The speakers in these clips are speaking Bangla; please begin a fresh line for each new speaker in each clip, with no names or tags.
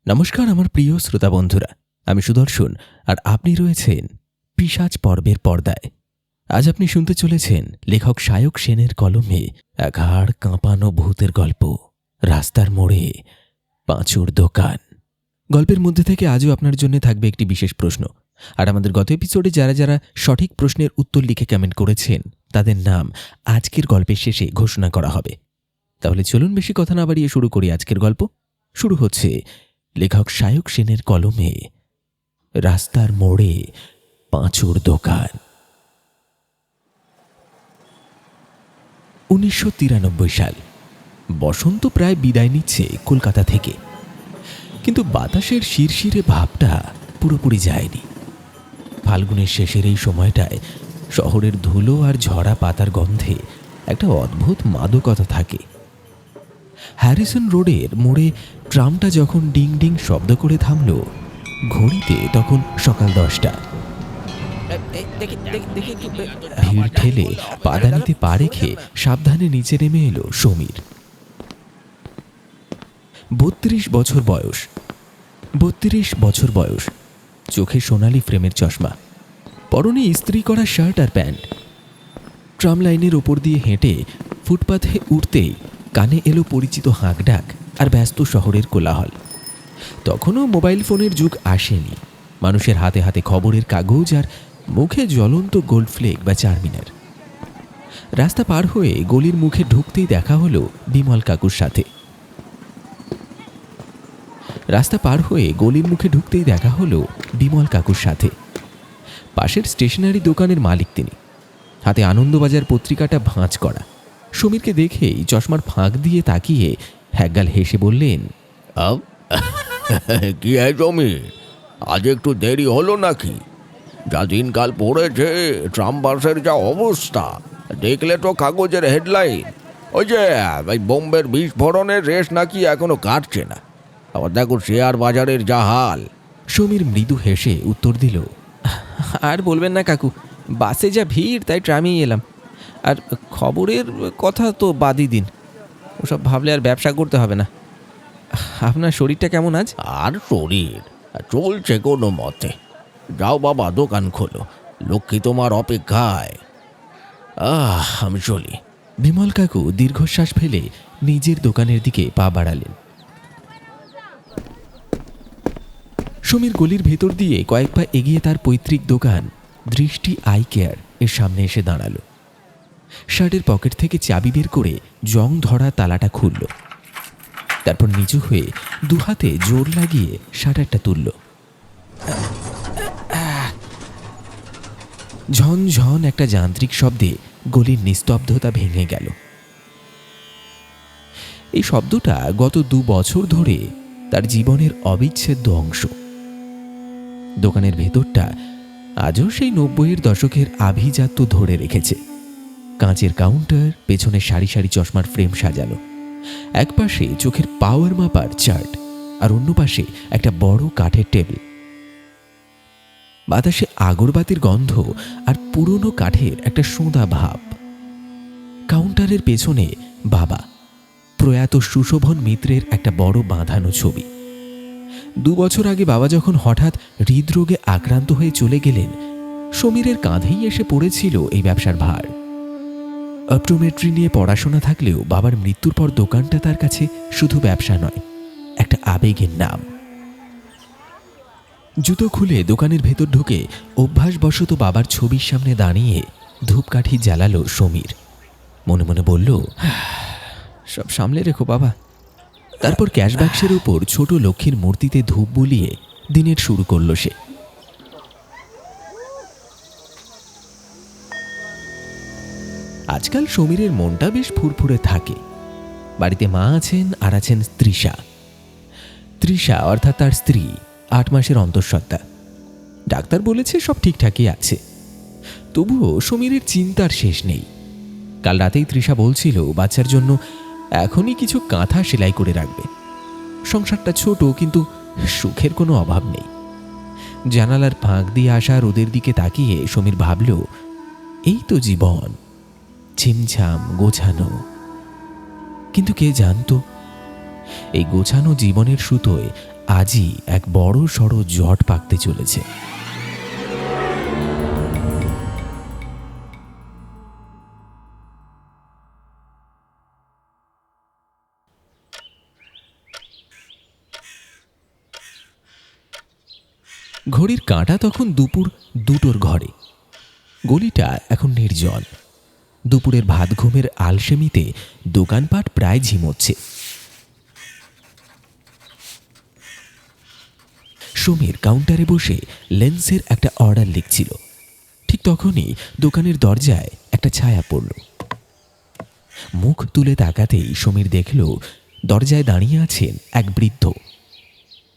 নমস্কার আমার প্রিয় শ্রোতা বন্ধুরা, আমি সুদর্শন আর আপনি রয়েছেন পিশাচ পর্বের পর্দায়। আজ আপনি শুনতে চলেছেন লেখক সায়ক সেনের কলমে এক হাড় কাঁপানো ভূতের গল্প, রাস্তার মোড়ে পাঁচুর দোকান। গল্পের মধ্যে থেকে আজও আপনার জন্য থাকবে একটি বিশেষ প্রশ্ন, আর আমাদের গত এপিসোডে যারা যারা সঠিক প্রশ্নের উত্তর লিখে কমেন্ট করেছেন তাদের নাম আজকের গল্পের শেষে ঘোষণা করা হবে। তাহলে চলুন বেশি কথা না বাড়িয়ে শুরু করি আজকের গল্প। শুরু হচ্ছে লেখক সায়ক সেনের কলমে রাস্তার মোড়ে পাঁচুর দোকান। 1993 সাল। বসন্ত প্রায় বিদায় নিচ্ছে কলকাতা থেকে, কিন্তু বাতাসের শিরশিরে ভাবটা পুরোপুরি যায়নি। ফাল্গুনের শেষের এই সময়টায় শহরের ধুলো আর ঝরা পাতার গন্ধে একটা অদ্ভুত মাদকতা থাকে। হ্যারিসন রোডের মোড়ে ট্রামটা যখন ডিং ডিং শব্দ করে থামল, ঘড়িতে তখন সকাল 10টা। ভিড় ঠেলে পাদানিতে পা রেখে সাবধানে নিচে নেমে এলো সমীর। 32 বছর বয়স, চোখে সোনালি ফ্রেমের চশমা, পরনে ইস্ত্রি করা শার্ট আর প্যান্ট। ট্রাম লাইনের ওপর দিয়ে হেঁটে ফুটপাথে উঠতেই কানে এলো পরিচিত হাঁকডাক আর ব্যস্ত শহরের কোলাহল। তখনও মোবাইল ফোনের যুগ আসেনি। মানুষের হাতে হাতে খবরের কাগজ আর মুখে জ্বলন্ত গোল্ড ফ্লেক বা চারমিনার। রাস্তা পার হয়ে গলির মুখে ঢুকতেই দেখা হলো বিমল কাকুর সাথে। পাশের স্টেশনারি দোকানের মালিক তিনি। হাতে আনন্দবাজার পত্রিকাটা ভাঁজ করা। সমীরকে দেখেই চশমার ফাঁক দিয়ে তাকিয়ে একগাল হেসে বললেন,
কি সমীর, আজ একটু দেরি হলো নাকি? যা দিনকাল পড়েছে, ট্রাম বাসের যা অবস্থা, দেখলে তো কাগজের হেডলাইন। ওই যে বোম্বের বিস্ফোরণের রেশ নাকি এখনো কাটছে না। আবার দেখো শেয়ার বাজারের যা হাল।
সমীর মৃদু হেসে উত্তর দিল, আর বলবেন না কাকু, বাসে যা ভিড় তাই ট্রামেই এলাম। আর খবরের কথা তো বাদই দিন, ওসব ভাবলে আর ব্যবসা করতে হবে না। আপনার শরীরটা কেমন আজ?
আর শরীর চলছে কোনো মতে। যাও বাবা, দোকান খোলো, লক্ষ্মী তোমার অপেক্ষায়। আমি চলি।
বিমল কাকু দীর্ঘশ্বাস ফেলে নিজের দোকানের দিকে পা বাড়ালেন। সমীর গলির ভেতর দিয়ে কয়েক পা এগিয়ে তার পৈতৃক দোকান দৃষ্টি আই কেয়ার এর সামনে এসে দাঁড়ালো। শার্টের পকেট থেকে চাবি বের করে জং ধরা তালাটা খুলল। তারপর নিচু হয়ে দুহাতে জোর লাগিয়ে শাটারটা তুলল। ঝনঝন একটা যান্ত্রিক শব্দে গলির নিস্তব্ধতা ভেঙে গেল। এই শব্দটা গত 2 বছর ধরে তার জীবনের অবিচ্ছেদ্য অংশ। দোকানের ভেতরটা আজও সেই 90-এর দশকের আভিজাত্য ধরে রেখেছে। কাঁচের কাউন্টার, পেছনে সারি সারি চশমার ফ্রেম সাজানো, একপাশে চোখের পাওয়ার মাপার চার্ট, আর অন্য পাশে একটা বড় কাঠের টেবিল। বাতাসে আগরবাতির গন্ধ আর পুরনো কাঠের একটা সোঁদা ভাব। কাউন্টারের পেছনে বাবা, প্রয়াত সুশোভন মিত্রের একটা বড় বাঁধানো ছবি। 2 বছর আগে বাবা যখন হঠাৎ হৃদরোগে আক্রান্ত হয়ে চলে গেলেন, সমীরের কাঁধেই এসে পড়েছিল এই ব্যবসার ভার। অপটোমেট্রি নিয়ে পড়াশোনা থাকলেও বাবার মৃত্যুর পর দোকানটা তার কাছে শুধু ব্যবসা নয়, একটা আবেগের নাম। জুতো খুলে দোকানের ভেতর ঢুকে অভ্যাসবশত বাবার ছবির সামনে দাঁড়িয়ে ধূপকাঠি জ্বালালো সমীর। মনে মনে বলল, সব সামলে রেখো বাবা। তারপর ক্যাশবাক্সের উপর ছোট লক্ষ্মীর মূর্তিতে ধূপ বুলিয়ে দিনের শুরু করল সে। আজকাল সমীরের মনটা বেশ ফুরফুরে থাকে। বাড়িতে মা আছেন আর আছেন তৃষা অর্থাৎ তার স্ত্রী, 8 মাসের অন্তঃসত্ত্বা। ডাক্তার বলেছে সব ঠিকঠাকই আছে। তবুও সমীরের চিন্তার শেষ নেই। কাল রাতেই তৃষা বলছিল বাচ্চার জন্য এখনই কিছু কাঁথা সেলাই করে রাখবে। সংসারটা ছোট, কিন্তু সুখের কোনো অভাব নেই। জানালার ফাঁক দিয়ে আসা রোদের দিকে তাকিয়ে সমীর ভাবল, এই তো জীবন, ছিমছাম গোছানো। কিন্তু কে জানতো এই গোছানো জীবনের সুতোয় আজই এক বড় সড় জট পাকতে চলেছে। ঘড়ির কাঁটা তখন দুপুর 2টোর ঘরে। গলিটা এখন নির্জন। দুপুরের ভাত ঘুমের আলসেমিতে দোকানপাট প্রায় ঝিমোচ্ছে। সমীর কাউন্টারে বসে লেন্সের একটা অর্ডার লিখছিল। ঠিক তখনই দোকানের দরজায় একটা ছায়া পড়ল। মুখ তুলে তাকাতেই সমীর দেখল দরজায় দাঁড়িয়ে আছেন এক বৃদ্ধ।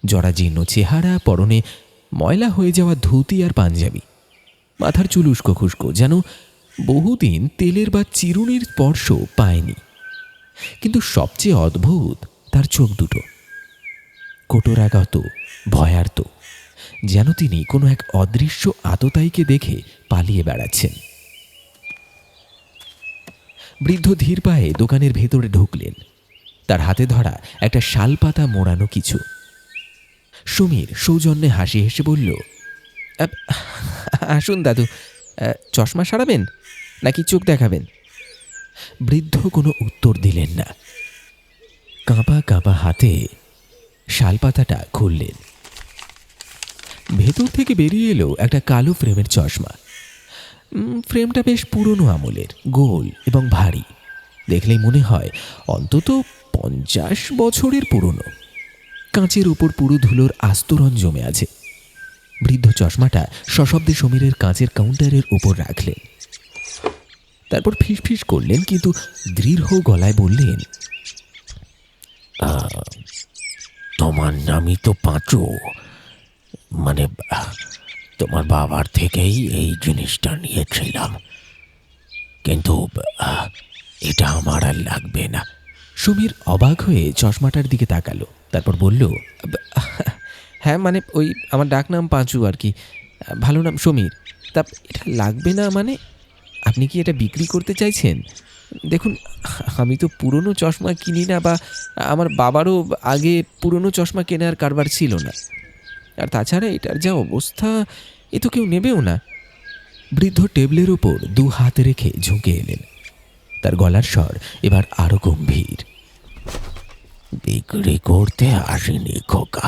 জরাজীর্ণ চেহারা, পরনে ময়লা হয়ে যাওয়া ধুতি আর পাঞ্জাবি, মাথার চুল উস্কো খুস্কো, যেন বহুদিন তেলের বা চিরুনির স্পর্শ পায়নি। কিন্তু সবচেয়ে অদ্ভুত তার চোখ দুটো, কোটরাগত, ভয়ার্ত, যেন তিনি কোনো এক অদৃশ্য আততায়ীকে দেখে পালিয়ে বেড়াচ্ছেন। বৃদ্ধ ধীর পায়ে দোকানের ভেতরে ঢুকলেন। তার হাতে ধরা একটা শালপাতা মোড়ানো কিছু। সমীর সৌজন্যে হাসি হেসে বলল, আসুন দাদু, চশমা সারাবেন নাকি চোখ দেখাবেন? বৃদ্ধ কোনো উত্তর দিলেন না। কাঁপা কাঁপা হাতে শালপাতাটা খুললেন। ভেতর থেকে বেরিয়ে এলো একটা কালো ফ্রেমের চশমা। ফ্রেমটা বেশ পুরনো আমলের, গোল এবং ভারী। দেখলেই মনে হয় অন্তত 50 বছরের পুরনো। কাঁচের উপর পুরো ধুলোর আস্তরণ জমে আছে। বৃদ্ধ চশমাটা সশব্দে সমীরের কাঁচের কাউন্টারের উপর রাখলেন। তারপর ফিসফিস করলেন, কিন্তু দৃঢ় গলায় বললেন,
তোমার নামই তো পাঁচু, মানে তোমার বাবার থেকেই এই জিনিসটা নিয়েছিলাম, কিন্তু এটা আমার আর লাগবে না।
সমীর অবাক হয়ে চশমাটার দিকে তাকালো। তারপর বলল, হ্যাঁ মানে ওই আমার ডাক নাম পাঁচু আর কি, ভালো নাম সমীর। তা এটা লাগবে না মানে? আপনি কি এটা বিক্রি করতে চাইছেন? দেখুন, আমি তো পুরনো চশমা কিনি না, বা আমার বাবারও আগে পুরনো চশমা কেনার কারবার ছিল না। আর তাছাড়া এটার যা অবস্থা, এ তো কেউ নেবেও না। বৃদ্ধ টেবিলের ওপর 2 হাত রেখে ঝুঁকে এলেন। তার গলার স্বর এবার আরো গম্ভীর।
বিক্রি করতে আসিনি খোকা,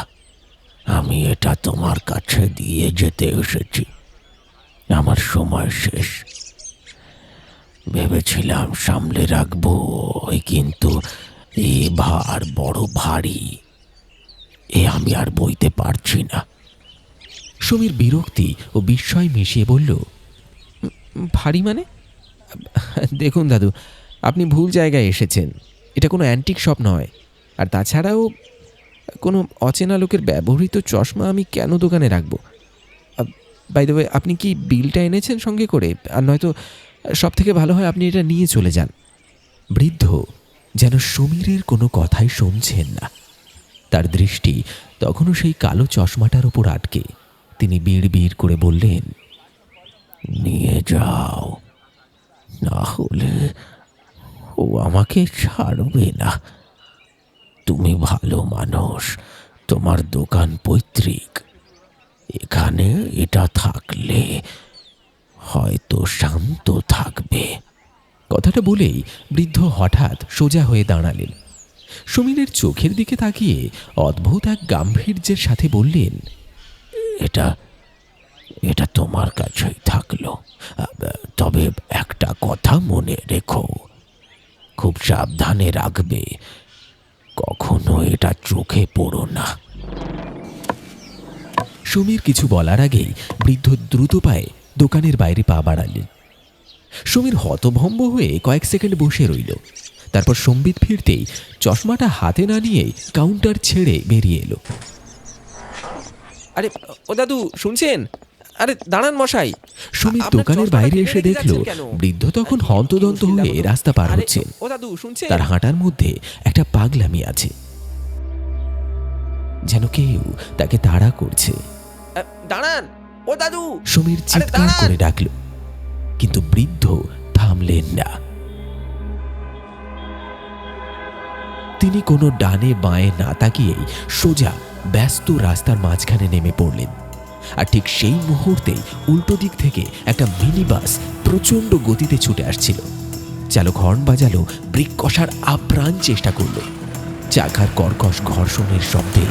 আমি এটা তোমার কাছে দিয়ে যেতে এসেছি। আমার সময় শেষ। ভেবেছিলাম সামলে রাখবো, কিন্তু এই ভার বড় ভারী, আমি আর বইতে পারছি না।
সমীর বিরক্তি ও বিস্ময় মিশিয়ে বলল, ভারী মানে? দেখুন দাদু, আপনি ভুল জায়গায় এসেছেন। এটা কোনো অ্যান্টিক শপ নয়। আর তাছাড়াও কোনো অচেনা লোকের ব্যবহৃত চশমা আমি কেন দোকানে রাখবো? বাই দ্য ওয়ে, আপনি কি বিলটা এনেছেন সঙ্গে করে? আর নয়তো সব থেকে ভালো হয় আপনি এটা নিয়ে চলে যান। বৃদ্ধ যেন সমীরের কোনো কথাই শুনছেন না। তার দৃষ্টি তখনও সেই কালো চশমাটার ওপর আটকে। তিনি বিড় বিড় করে বললেন,
নিয়ে যাও, না হলে ও আমাকে ছাড়বে না। তুমি ভালো মানুষ, তোমার দোকান পৈতৃক, এখানে এটা থাকলে হয়তো শান্ত থাকবে।
কথাটা বলেই বৃদ্ধ হঠাৎ সোজা হয়ে দাঁড়ালেন। সমীরের চোখের দিকে তাকিয়ে অদ্ভুত এক গাম্ভীর্যের সাথে বললেন,
এটা এটা তোমার কাছেই থাকলো, তবে একটা কথা মনে রেখো, খুব সাবধানে রাখবে, কখনো এটা চোখে পড়ো না।
সমীর কিছু বলার আগেই বৃদ্ধ দ্রুত পায়ে দোকানের বাইরে পা বাড়ালেন। সমীর হতভম্ব হয়ে কয়েক সেকেন্ড বসে রইল। তারপর সম্বিত ফিরতেই চশমাটা হাতে না নিয়ে কাউন্টার ছেড়ে বেরিয়ে এলো। আরে ও দাদু, শুনছেন? আরে দাঁড়ান মশাই। সমীর দোকানের বাইরে এসে দেখল বৃদ্ধ তখন হন্তদন্ত হয়ে রাস্তা পার হচ্ছেন। তার হাঁটার মধ্যে একটা পাগলামি আছে, যেন কেউ তাকে তাড়া করছে। দাঁড়ান ও দাদু! সমীর চিৎকার করে ডাকল, কিন্তু বৃদ্ধ থামলেন না। তিনি কোনো ডানে বাঁয়ে না তাকিয়েই সোজা ব্যস্ত রাস্তার মাঝখানে নেমে পড়লেন। আর ঠিক সেই মুহূর্তেই উল্টো দিক থেকে একটা মিনি বাস প্রচণ্ড গতিতে ছুটে আসছিল। চালক হর্ন বাজালো, ব্রেক কষার আপ্রাণ চেষ্টা করল। চাকার কর্কশ ঘর্ষণের শব্দে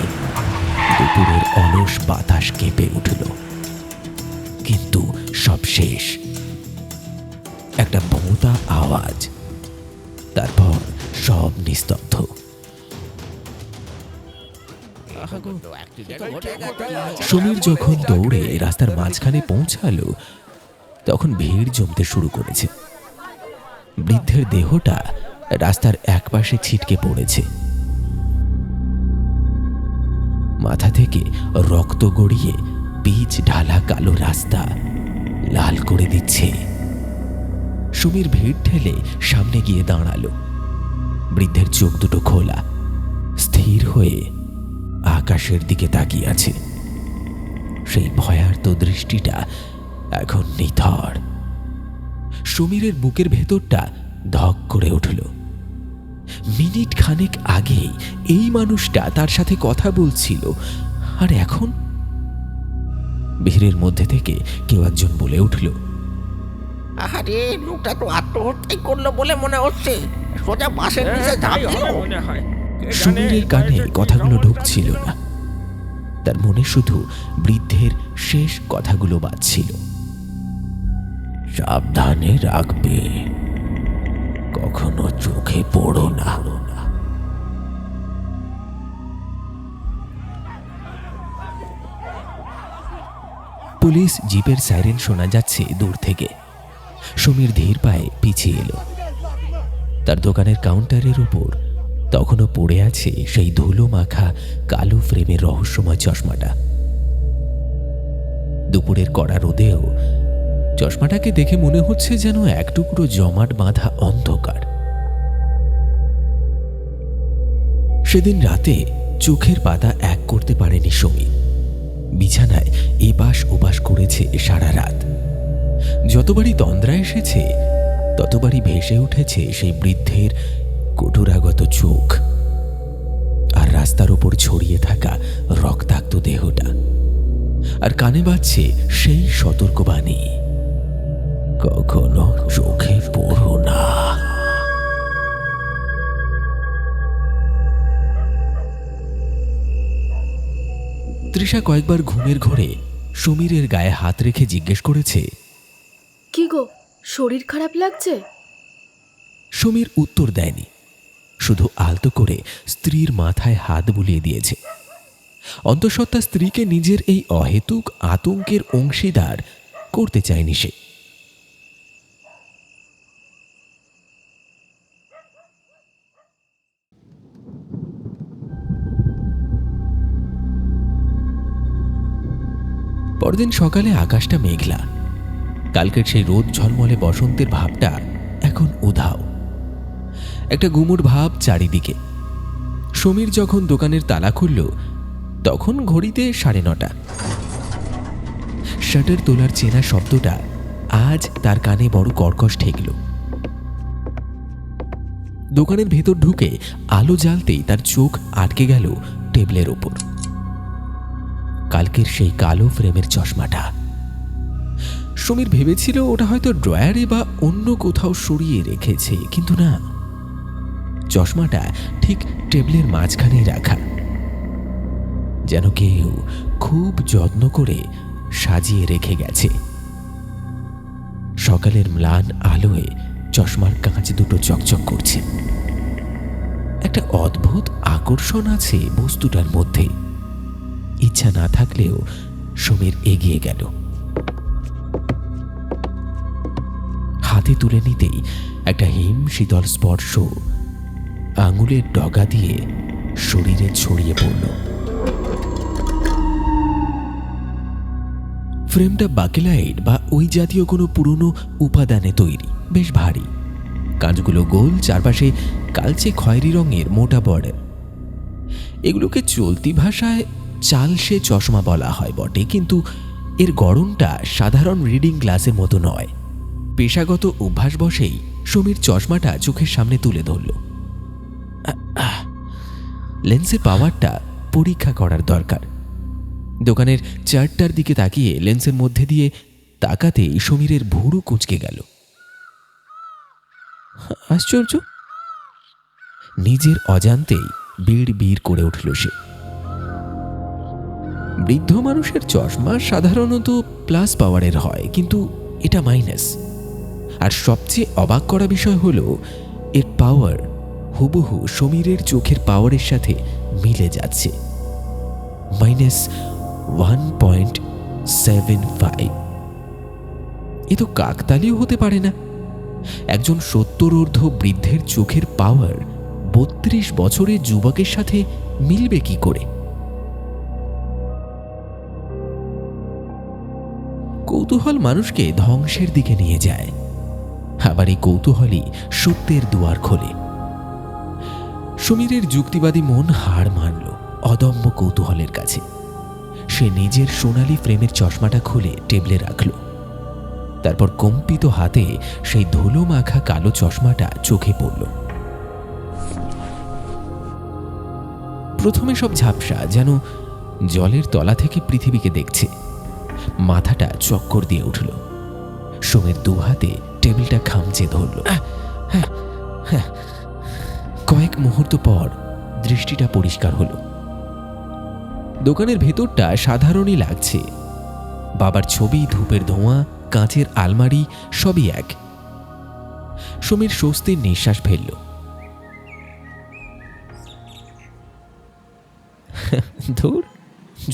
দুপুরের অলস বাতাস কেঁপে উঠল। কিন্তু সব শেষ। একটা ভোঁতা আওয়াজ, তারপর সব নিস্তব্ধ। সমীর যখন দৌড়ে রাস্তার মাঝখানে পৌঁছালো, তখন ভিড় জমতে শুরু করেছে। বৃদ্ধের দেহটা রাস্তার একপাশে ছিটকে পড়েছে। মাথা থেকে রক্ত গড়িয়ে পিচ ঢালা কালো রাস্তা লাল করে দিচ্ছে। সমীর ভিড় ঠেলে সামনে গিয়ে দাঁড়ালো। বৃদ্ধের চোখ দুটো খোলা, স্থির হয়ে আকাশের দিকে তাকিয়ে আছে। সেই ভয়ার্ত দৃষ্টিটা এখন নিথর। সমীরের বুকের ভেতরটা ধক করে উঠল। মিনিট খানেক আগেই এই মানুষটা তার সাথে কথা বলছিল, আর এখন? ভিড়ের মধ্যে থেকে কেউ একজন বলে উঠল,
আরে লোকটা তো আত্মহত্যাই করলো বলে মনে হচ্ছে, সোজা বাসের নিচে ঝাঁপ দিল।
সমীরের কানে কথাগুলো ঢুকছিল না। তার মনে শুধু বৃদ্ধের শেষ কথাগুলো বাজছিল। সাবধানে রাখবে, কখনো চোখে পড়ো না। পুলিশ জিপের সাইরেন শোনা যাচ্ছে দূর থেকে। সমীর ধীর পায়ে পিছিয়ে এলো। তার দোকানের কাউন্টারের উপর তখনও পড়ে আছে সেই ধুলো মাখা কালো ফ্রেমের রহস্যময় চশমাটা। দুপুরের কড়া রোদেও চশমাটাকে দেখে মনে হচ্ছে যেন এক টুকরো জমাট বাঁধা অন্ধকার। সেদিন রাতে চোখের পাতা এক করতে পারেনি সমীর। বিছানায় এপাশ ওপাশ করেছে সারা রাত। যতবারই তন্দ্রা এসেছে, ততবারই ভেসে উঠেছে সেই বৃদ্ধের কঠোরাগত চোখ আর রাস্তার ওপর ছড়িয়ে থাকা রক্তাক্ত দেহটা। আর কানে বাজছে সেই সতর্কবাণী, কখনো চোখে পড়ো না। তৃষা কয়েকবার ঘুমের ঘোরে সমীরের গায়ে হাত রেখে জিজ্ঞেস করেছে,
কি গো, শরীর খারাপ লাগছে?
সমীর উত্তর দেয়নি, শুধু আলতো করে স্ত্রীর মাথায় হাত বুলিয়ে দিয়েছে। অন্তঃসত্ত্বা স্ত্রীকে নিজের এই অহেতুক আতঙ্কের অংশীদার করতে চায়নি সে। পরদিন সকালে আকাশটা মেঘলা। কালকের সেই রোদ ঝলমলে বসন্তের ভাবটা এখন উধাও। একটা গুমুট ভাব চারিদিকে। সমীর যখন দোকানের তালা খুলল, তখন ঘড়িতে 9:30। শাটার তোলার চেনা শব্দটা আজ তার কানে বড় কর্কশ ঠেকল। দোকানের ভেতর ঢুকে আলো জ্বালতেই তার চোখ আটকে গেল টেবিলের ওপর। কালকের সেই কালো ফ্রেমের চশমাটা। সমীর ভেবেছিল ওটা হয়তো ড্রয়ারে বা অন্য কোথাও সরিয়ে রেখেছে, কিন্তু না, চশমাটা ঠিক টেবিলের মাঝখানেই রাখা, যেন কেউ খুব যত্ন করে সাজিয়ে রেখে গেছে। সকালের ম্লান আলোয় চশমার কাঁচ দুটো চকচক করছে। একটা অদ্ভুত আকর্ষণ আছে বস্তুটার মধ্যে। ইচ্ছা না থাকলেও সমীর এগিয়ে গেল। হাতে তুলে নিতেই একটা হিম শীতল স্পর্শ আঙুলের ডগা দিয়ে শরীরে ছড়িয়ে পড়ল। ফ্রেমটা বাকেলাইট বা ওই জাতীয় কোনো পুরনো উপাদানে তৈরি, বেশ ভারী। কাঁচগুলো গোল, চারপাশে কালচে খয়েরি রঙের মোটা বর্ডার। এগুলোকে চলতি ভাষায় চালসে চশমা বলা হয় বটে, কিন্তু এর গড়নটা সাধারণ রিডিং গ্লাসের মতো নয়। পেশাগত অভ্যাসবশেই সমীর চশমাটা চোখের সামনে তুলে ধরল। লেন্সের পাওয়ারটা পরীক্ষা করার দরকার। দোকানের চারটার দিকে তাকিয়ে লেন্সের মধ্যে দিয়ে তাকাতেই সমীরের ভুরু কুঁচকে গেল। আশ্চর্য! নিজের অজান্তেই বিড় বিড় করে উঠল সে। বৃদ্ধ মানুষের চশমা সাধারণত প্লাস পাওয়ারের হয়, কিন্তু এটা মাইনাস। আর সবচেয়ে অবাক করা বিষয় হলো এর পাওয়ার হুবহু সমীরের চোখের পাওয়ারের সাথে মিলে যাচ্ছে, -1.75। এ তো কাকতালীয় হতে পারে না। একজন 70 বৃদ্ধের চোখের পাওয়ার 32 বছরের যুবকের সাথে মিলবে কি করে? কৌতূহল মানুষকে ধ্বংসের দিকে নিয়ে যায়, আবার এই কৌতূহলই সত্যের দুয়ার খোলে। সমীরের যুক্তিবাদী মন হার মানল অদম্য কৌতূহলের কাছে। সে নিজের সোনালী ফ্রেমের চশমাটা খুলে টেবিলে রাখল। তারপর কম্পিত হাতে সেই ধুলো মাখা কালো চশমাটা চোখে পড়ল। প্রথমে সব ঝাপসা, যেন জলের তলা থেকে পৃথিবীকে দেখছে। মাথাটা চক্কর দিয়ে উঠল। সোমের দুহাতে টেবিলটা খামচে ধরল। কয়েক মুহূর্ত পর দৃষ্টিটা পরিষ্কার হলো। দোকানের ভেতরটা সাধারণই লাগছে। বাবার ছবি, ধূপের ধোঁয়া, কাঁচের আলমারি সবই এক। সমীর স্বস্তির নিঃশ্বাস ফেলল। ধুর,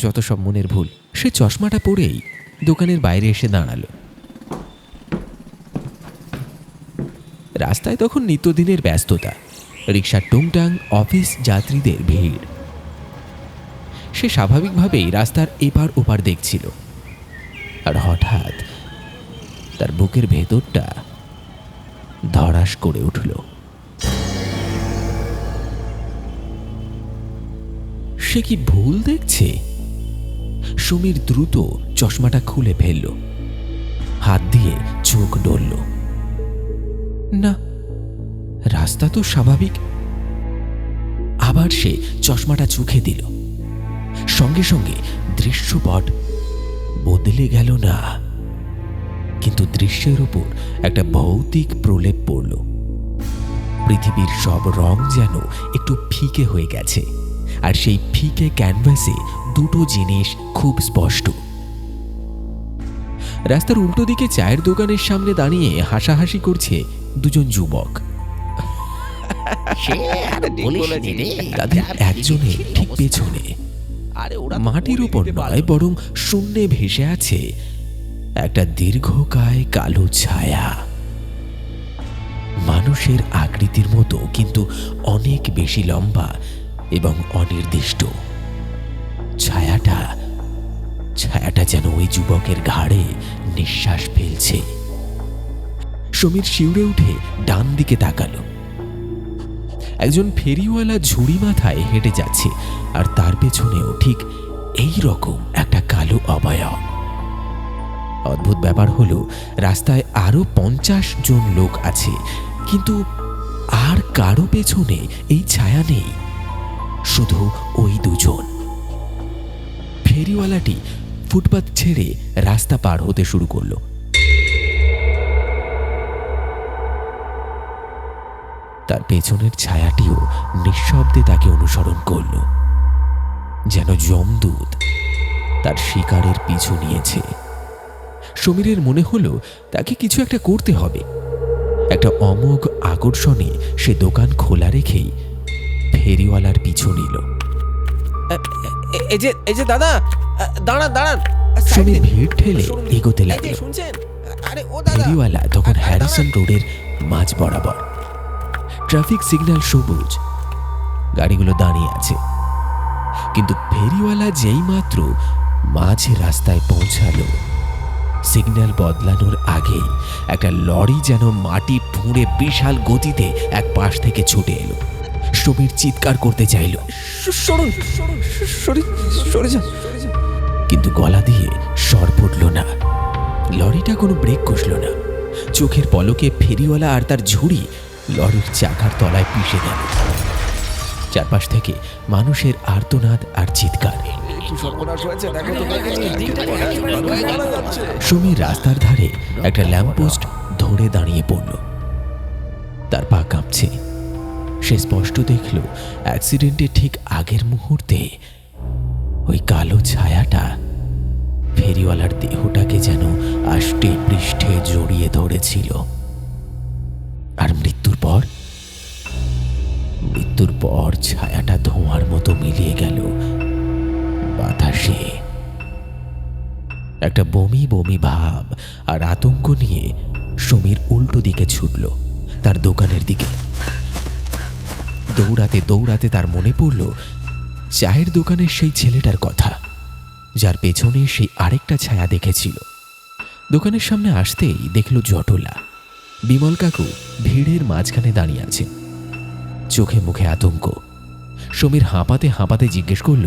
যত সব মনের ভুল। সে চশমাটা পরেই দোকানের বাইরে এসে দাঁড়ালো। রাস্তায় তখন নিত্যদিনের ব্যস্ততা, রিকশার টুংটাং, অফিস যাত্রীদের ভিড়। সে স্বাভাবিকভাবেই রাস্তার এপার ওপার দেখছিল। আর হঠাৎ তার বুকের ভেতরটা ধড়াস করে উঠল। সে কি ভুল দেখছে? সমীর দ্রুত চশমাটা খুলে ফেলল, হাত দিয়ে চোখ ডলল। না, রাস্তা তো স্বাভাবিক। আবার সে চশমাটা চোখে দিল। সঙ্গে সঙ্গে দৃশ্যপট বদলে গেল না, কিন্তু দৃশ্যের উপর একটা ভৌতিক প্রলেপ পড়ল। পৃথিবীর সব রং যেন একটু ফিকে হয়ে গেছে, আর সেই ফিকে ক্যানভাসে দুটো জিনিস খুব স্পষ্ট। রাস্তার উল্টো দিকে চায়ের দোকানের সামনে দাঁড়িয়ে হাসাহাসি করছে দুজন যুবক। তাদের একজনের ঠিক পেছনে, মাটির উপর নয় বরং শূন্যে ভেসে আছে একটা দীর্ঘকায় কালো ছায়া। মানুষের আকৃতির মতো, কিন্তু অনেক বেশি লম্বা এবং অনির্দিষ্ট। ছায়াটা যেন ওই যুবকের ঘাড়ে নিঃশ্বাস ফেলছে। সমীর শিউরে উঠে ডান দিকে তাকালো। একজন ফেরিওয়ালা ঝুড়ি মাথায় হেঁটে যাচ্ছে, আর তার পেছনেও ঠিক এই রকম একটা কালো অবয়ব। অদ্ভুত ব্যাপার হলো, রাস্তায় আরো 50 জন লোক আছে, কিন্তু আর কারো পেছনে এই ছায়া নেই, শুধু ওই দুজন। ফেরিওয়ালাটি ফুটপাত ছেড়ে রাস্তা পার হতে শুরু করলো। তার পেছনের ছায়াটিও নিঃশব্দে তাকে অনুসরণ করল, যেন যমদূত তার শিকারের পিছু নিয়েছে। সমীরের মনে হলো তাকে কিছু একটা করতে হবে। একটা অমোঘ আকর্ষণে সে দোকান খোলা রেখেই ফেরিওয়ালার পিছু নিল।
এই যে দাদা, দাঁড়ান।
সমীর ভিড় ঠেলে এগোতে লাগলো। ফেরিওয়ালা তখন হ্যারিসন রোডের মাঝ বরাবর। ট্রাফিক সিগন্যাল সবুজ, গাড়িগুলো দাঁড়িয়ে আছে, কিন্তু ফেরিওয়ালা যেই মাত্র মাঝ রাস্তায় পৌঁছালো, সিগন্যাল বদলানোর আগেই একটা লরি যেন মাটি ফুঁড়ে বিশাল গতিতে এক পাশ থেকে ছুটে এলো। সমীর চিৎকার করতে চাইল, কিন্তু গলা দিয়ে স্বর ফুটল না। লরিটা কোনো ব্রেক কষল না। চোখের পলকে ফেরিওয়ালা আর তার ঝুড়ি লরির চাকার তলায় পিষে গেল। চারপাশ থেকে মানুষের আর্তনাদ আর চিৎকার। সমীর রাস্তার ধারে একটা ল্যাম্পপোস্ট ধরে দাঁড়িয়ে পড়ল। তার পা কাঁপছে। সে স্পষ্ট দেখল অ্যাক্সিডেন্টের ঠিক আগের মুহূর্তে ওই কালো ছায়াটা ফেরিওয়ালার দেহটাকে যেন আষ্টে পৃষ্ঠে জড়িয়ে ধরেছিল। আর মৃত্যুর পর ছায়াটা ধোঁয়ার মতো মিলিয়ে গেল বাতাসে। একটা বমি বমি ভাব আর আতঙ্ক নিয়ে সমীর উল্টো দিকে ছুটল তার দোকানের দিকে। দৌড়াতে দৌড়াতে তার মনে পড়ল চায়ের দোকানের সেই ছেলেটার কথা, যার পেছনে সেই আরেকটা ছায়া দেখেছিল। দোকানের সামনে আসতেই দেখল জটলা। বিমল কাকু ভিড়ের মাঝখানে দাঁড়িয়ে আছে, চোখে মুখে আতঙ্ক। সমীর হাঁপাতে হাঁপাতে জিজ্ঞেস করল,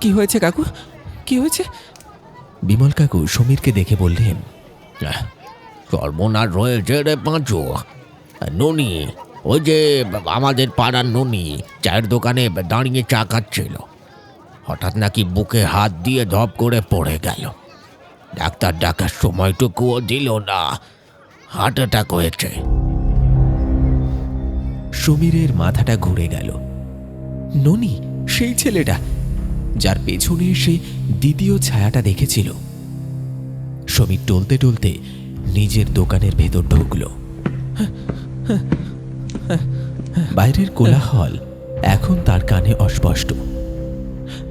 কি হয়েছে কাকু, কি হয়েছে? বিমল কাকু সমীরকে দেখে বললেন,
সর্বনাশ রয়েছে রে পাঁচু। ননি, ওই যে আমাদের পাড়ার ননি চায়ের দোকানে দাঁড়িয়ে চা খাচ্ছিল, হঠাৎ নাকি বুকে হাত দিয়ে ধপ করে পড়ে গেল। ডাক্তার ডাকার সময়টুকুও দিল না, হার্ট অ্যাটাক হয়েছে।
সমীরের মাথাটা ঘুরে গেল। ননি সেই ছেলেটা যার পেছনে সে দ্বিতীয় ছায়াটা দেখেছিল। সমীর টলতে টলতে নিজের দোকানের ভেতর ঢুকল। বাইরের কোলাহল এখন তার কানে অস্পষ্ট।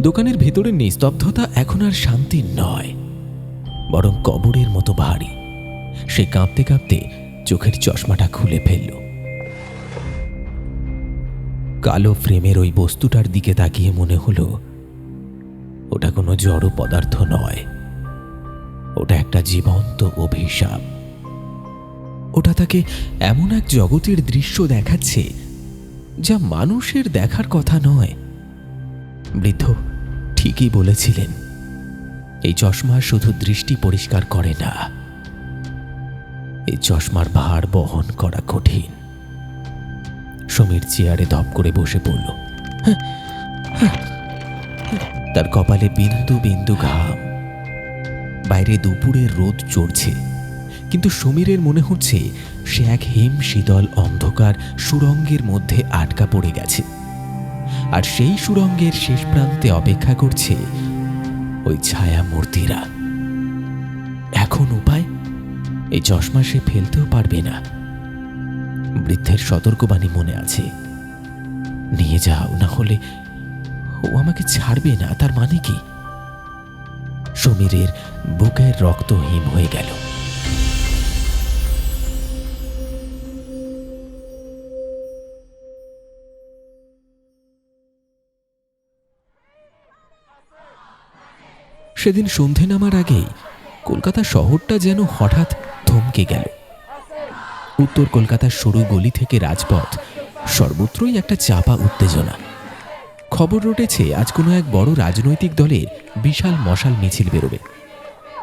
দোকানের ভেতরের নিস্তব্ধতা এখন আর শান্তির নয়, বরং কবরের মতো ভারী। সে কাঁপতে কাঁপতে চোখের চশমাটা খুলে ফেলল। কালো ফ্রেমের ওই বস্তুটার দিকে তাকিয়ে মনে হলো ওটা কোনো জড় পদার্থ নয়, ওটা একটা জীবন্ত অভিশাপ। ওটা তাকে এমন এক জগতের দৃশ্য দেখাচ্ছে যা মানুষের দেখার কথা নয়। বৃদ্ধ ঠিকই বলেছিলেন, এই চশমা শুধু দৃষ্টি পরিষ্কার করে না, এই চশমার ভার বহন করা কঠিন। সমীর চেয়ারে ধপ করে বসে পড়ল। তার কপালে বিন্দু বিন্দু ঘাম। বাইরে দুপুরের রোদ চড়ছে, কিন্তু সমীরের মনে হচ্ছে সে এক হিম শীতল অন্ধকার সুড়ঙ্গের মধ্যে আটকা পড়ে গেছে, আর সেই সুড়ঙ্গের শেষ প্রান্তে অপেক্ষা করছে ওই ছায়া মূর্তিরা। এখন উপায়, এই চশমা সে ফেলতেও পারবে না। বৃদ্ধের সতর্কবাণী মনে আছে, নিয়ে যাও, না হলে ও আমাকে ছাড়বে না। তার মানে কি? সমীরের বুকের রক্ত হিম হয়ে গেল। সেদিন সন্ধে নামার আগেই কলকাতা শহরটা যেন হঠাৎ থমকে গেল। উত্তর কলকাতার সরু গলি থেকে রাজপথ সর্বত্রই একটা চাপা উত্তেজনা। খবর রটেছে আজ কোনো এক বড় রাজনৈতিক দলের বিশাল মশাল মিছিল বেরোবে।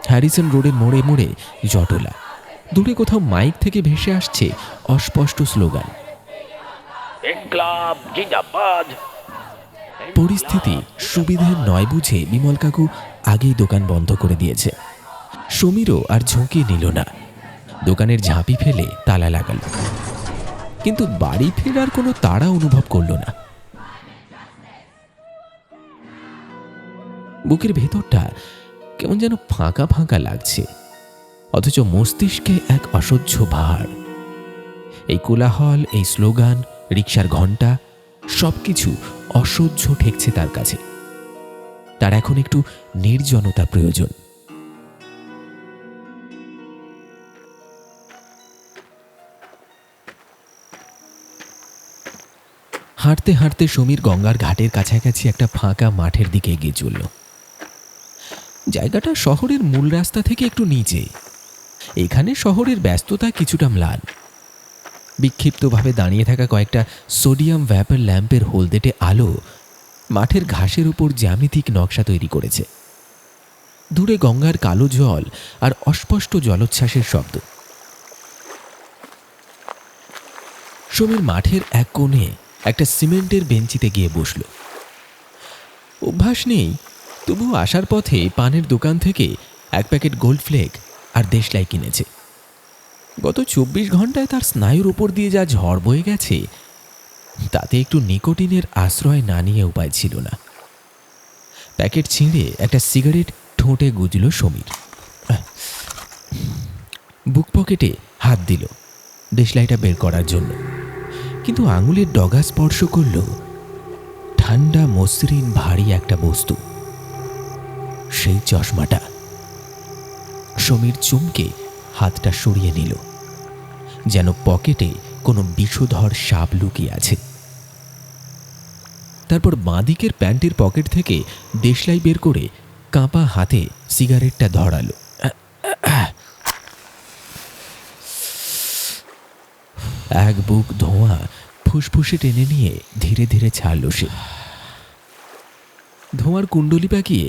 হ্যারিসন রোডের মোড়ে মোড়ে জটলা। দূরে কোথাও মাইক থেকে ভেসে আসছে অস্পষ্ট স্লোগান। পরিস্থিতি সুবিধের নয় বুঝে বিমল কাকু আগেই দোকান বন্ধ করে দিয়েছে। সমীরও আর ঝুঁকি নিল না, দোকানের ঝাঁপি ফেলে তালা লাগাল। কিন্তু বাড়ি ফেরার কোনো তাড়া অনুভব করল না। বুকের ভেতরটা কেমন যেন ফাঁকা ফাঁকা লাগছে, অথচ মস্তিষ্কে এক অসহ্য ভার। এই কোলাহল, এই স্লোগান, রিকশার ঘণ্টা, সবকিছু অসহ্য ঠেকছে তার কাছে। তার এখন একটু নির্জনতা প্রয়োজন। হাঁটতে হাঁটতে সমীর গঙ্গার ঘাটের কাছাকাছি একটা ফাঁকা মাঠের দিকে এগিয়ে চলল। জায়গাটা শহরের মূল রাস্তা থেকে একটু নিচে। এখানে শহরের ব্যস্ততা কিছুটা ম্লান। বিক্ষিপ্তভাবে দাঁড়িয়ে থাকা কয়েকটা সোডিয়াম ভ্যাপার ল্যাম্পের হলদেটে আলো মাঠের ঘাসের উপর জ্যামিতিক নকশা তৈরি করেছে। দূরে গঙ্গার কালো জল আর অস্পষ্ট জলোচ্ছ্বাসের শব্দ। সমীর মাঠের এক কোণে একটা সিমেন্টের বেঞ্চিতে গিয়ে বসল। অভ্যাস নেই, তবুও আসার পথে পানের দোকান থেকে এক প্যাকেট গোল্ড ফ্লেক আর দেশলাই কিনেছে। গত 24 ঘন্টায় তার স্নায়ুর উপর দিয়ে যা ঝড় বয়ে গেছে, তাতে একটু নিকোটিনের আশ্রয় না নিয়ে উপায় ছিল না। প্যাকেট ছিঁড়ে একটা সিগারেট ঠোঁটে গুজল সমীর। বুক পকেটে হাত দিল দেশলাইটা বের করার জন্য, কিন্তু আঙুলের ডগা স্পর্শ করল ঠান্ডা মসৃণ ভারী একটা বস্তু, সেই চশমাটা। সমীর চমকে হাতটা সরিয়ে নিল, যেন পকেটে কোনো বিষধর সাপ লুকিয়ে আছে। তারপর বাঁদিকের প্যান্টের পকেট থেকে দেশলাই বের করে কাঁপা হাতে সিগারেটটা ধরালো। এক বুক ধোঁয়া ফুসফুসে টেনে নিয়ে ধীরে ধীরে ছাড়ল সে। ধোঁয়ার কুণ্ডলি পাকিয়ে